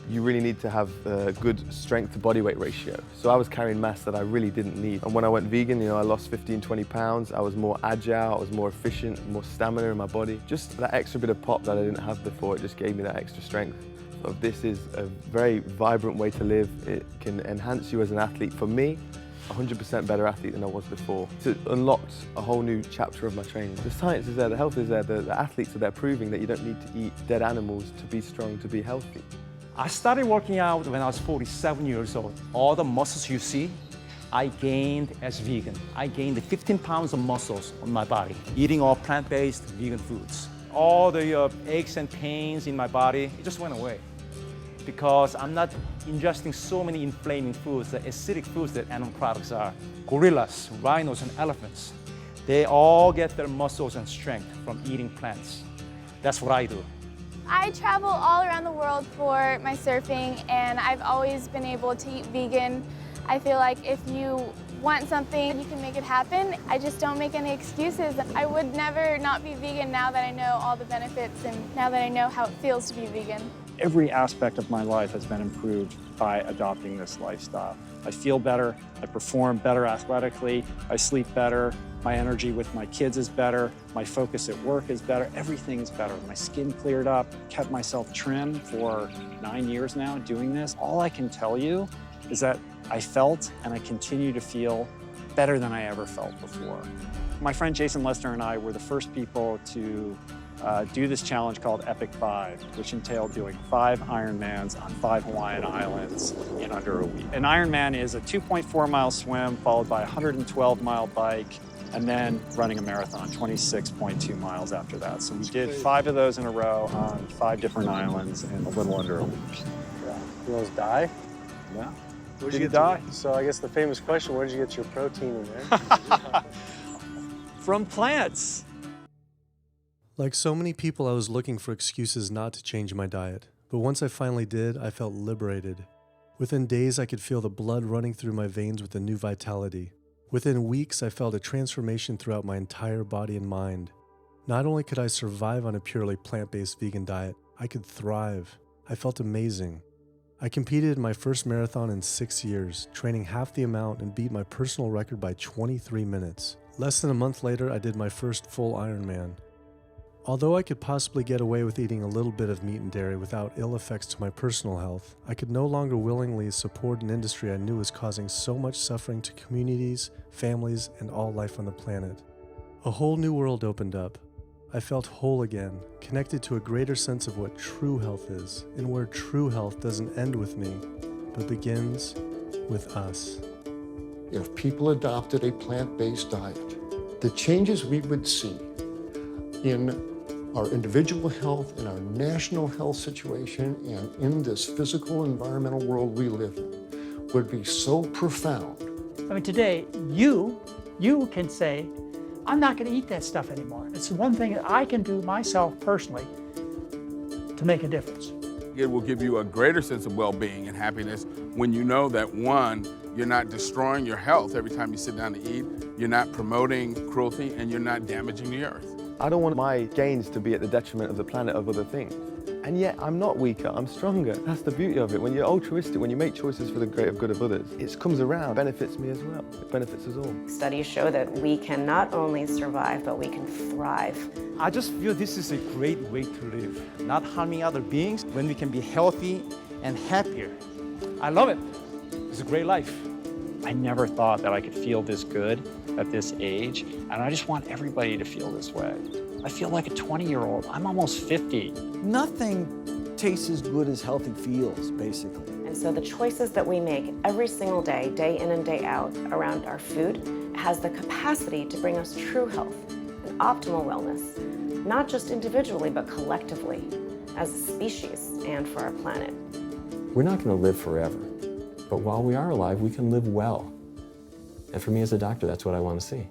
you really need to have a good strength to body weight ratio. So I was carrying mass that I really didn't need. And when I went vegan, I lost 15, 20 pounds. I was more agile, I was more efficient, more stamina in my body. Just that extra bit of pop that I didn't have before, it just gave me that extra strength. So this is a very vibrant way to live. It can enhance you as an athlete. For me, 100% better athlete than I was before. It unlocked a whole new chapter of my training. The science is there, the health is there, the athletes are there proving that you don't need to eat dead animals to be strong, to be healthy. I started working out when I was 47 years old. All the muscles you see, I gained as vegan. I gained 15 pounds of muscles on my body, eating all plant-based vegan foods. All the aches and pains in my body, it just went away. Because I'm not ingesting so many inflaming foods, the acidic foods that animal products are. Gorillas, rhinos, and elephants, they all get their muscles and strength from eating plants. That's what I do. I travel all around the world for my surfing, and I've always been able to eat vegan. I feel like if you want something, you can make it happen. I just don't make any excuses. I would never not be vegan now that I know all the benefits and now that I know how it feels to be vegan. Every aspect of my life has been improved by adopting this lifestyle. I feel better, I perform better athletically, I sleep better, my energy with my kids is better, my focus at work is better, everything is better. My skin cleared up, kept myself trim for 9 years now doing this. All I can tell you is that I felt and I continue to feel better than I ever felt before. My friend Jason Lester and I were the first people to do this challenge called Epic 5, which entailed doing 5 Ironmans on 5 Hawaiian islands in under a week. An Ironman is a 2.4-mile swim followed by a 112-mile bike and then running a marathon, 26.2 miles after that. So we did 5 of those in a row on 5 different islands in a little under a week. Yeah. You almost die? Yeah. Did you die? So I guess the famous question, where did you get your protein in there? From plants. Like so many people, I was looking for excuses not to change my diet. But once I finally did, I felt liberated. Within days, I could feel the blood running through my veins with a new vitality. Within weeks, I felt a transformation throughout my entire body and mind. Not only could I survive on a purely plant-based vegan diet, I could thrive. I felt amazing. I competed in my first marathon in 6 years, training half the amount and beat my personal record by 23 minutes. Less than a month later, I did my first full Ironman. Although I could possibly get away with eating a little bit of meat and dairy without ill effects to my personal health, I could no longer willingly support an industry I knew was causing so much suffering to communities, families, and all life on the planet. A whole new world opened up. I felt whole again, connected to a greater sense of what true health is, and where true health doesn't end with me, but begins with us. If people adopted a plant-based diet, the changes we would see in our individual health, in our national health situation, and in this physical environmental world we live in would be so profound. I mean, today, you can say, I'm not going to eat that stuff anymore. It's one thing that I can do myself personally to make a difference. It will give you a greater sense of well-being and happiness when you know that, one, you're not destroying your health every time you sit down to eat, you're not promoting cruelty, and you're not damaging the earth. I don't want my gains to be at the detriment of the planet of other things. And yet, I'm not weaker, I'm stronger. That's the beauty of it. When you're altruistic, when you make choices for the greater good of others, it comes around, benefits me as well. It benefits us all. Studies show that we can not only survive, but we can thrive. I just feel this is a great way to live, not harming other beings when we can be healthy and happier. I love it. It's a great life. I never thought that I could feel this good at this age, and I just want everybody to feel this way. I feel like a 20-year-old. I'm almost 50. Nothing tastes as good as healthy feels, basically. And so the choices that we make every single day, day in and day out, around our food, has the capacity to bring us true health and optimal wellness, not just individually, but collectively, as a species and for our planet. We're not going to live forever, but while we are alive, we can live well. And for me as a doctor, that's what I want to see.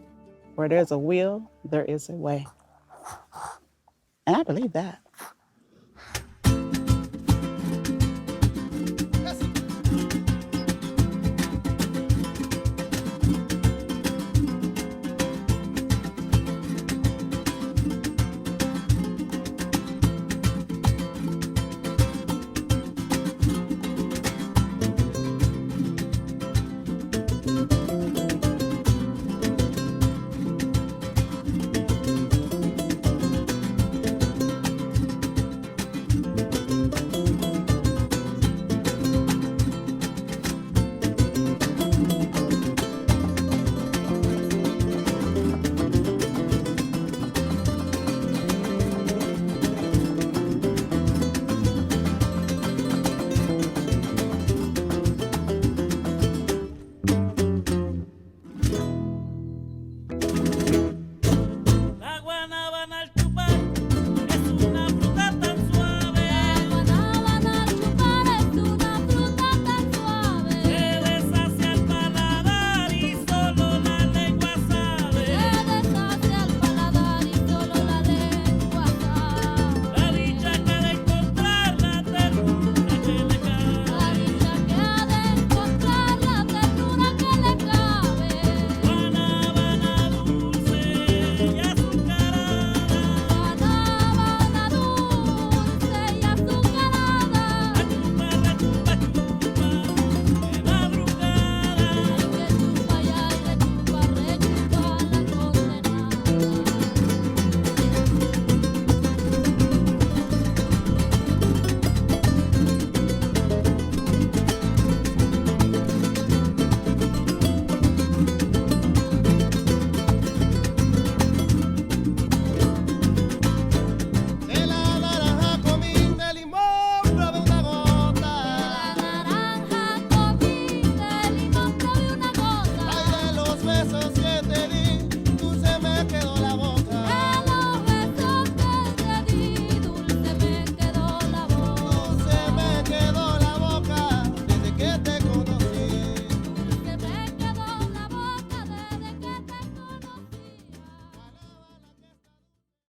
Where there's a will, there is a way. And I believe that.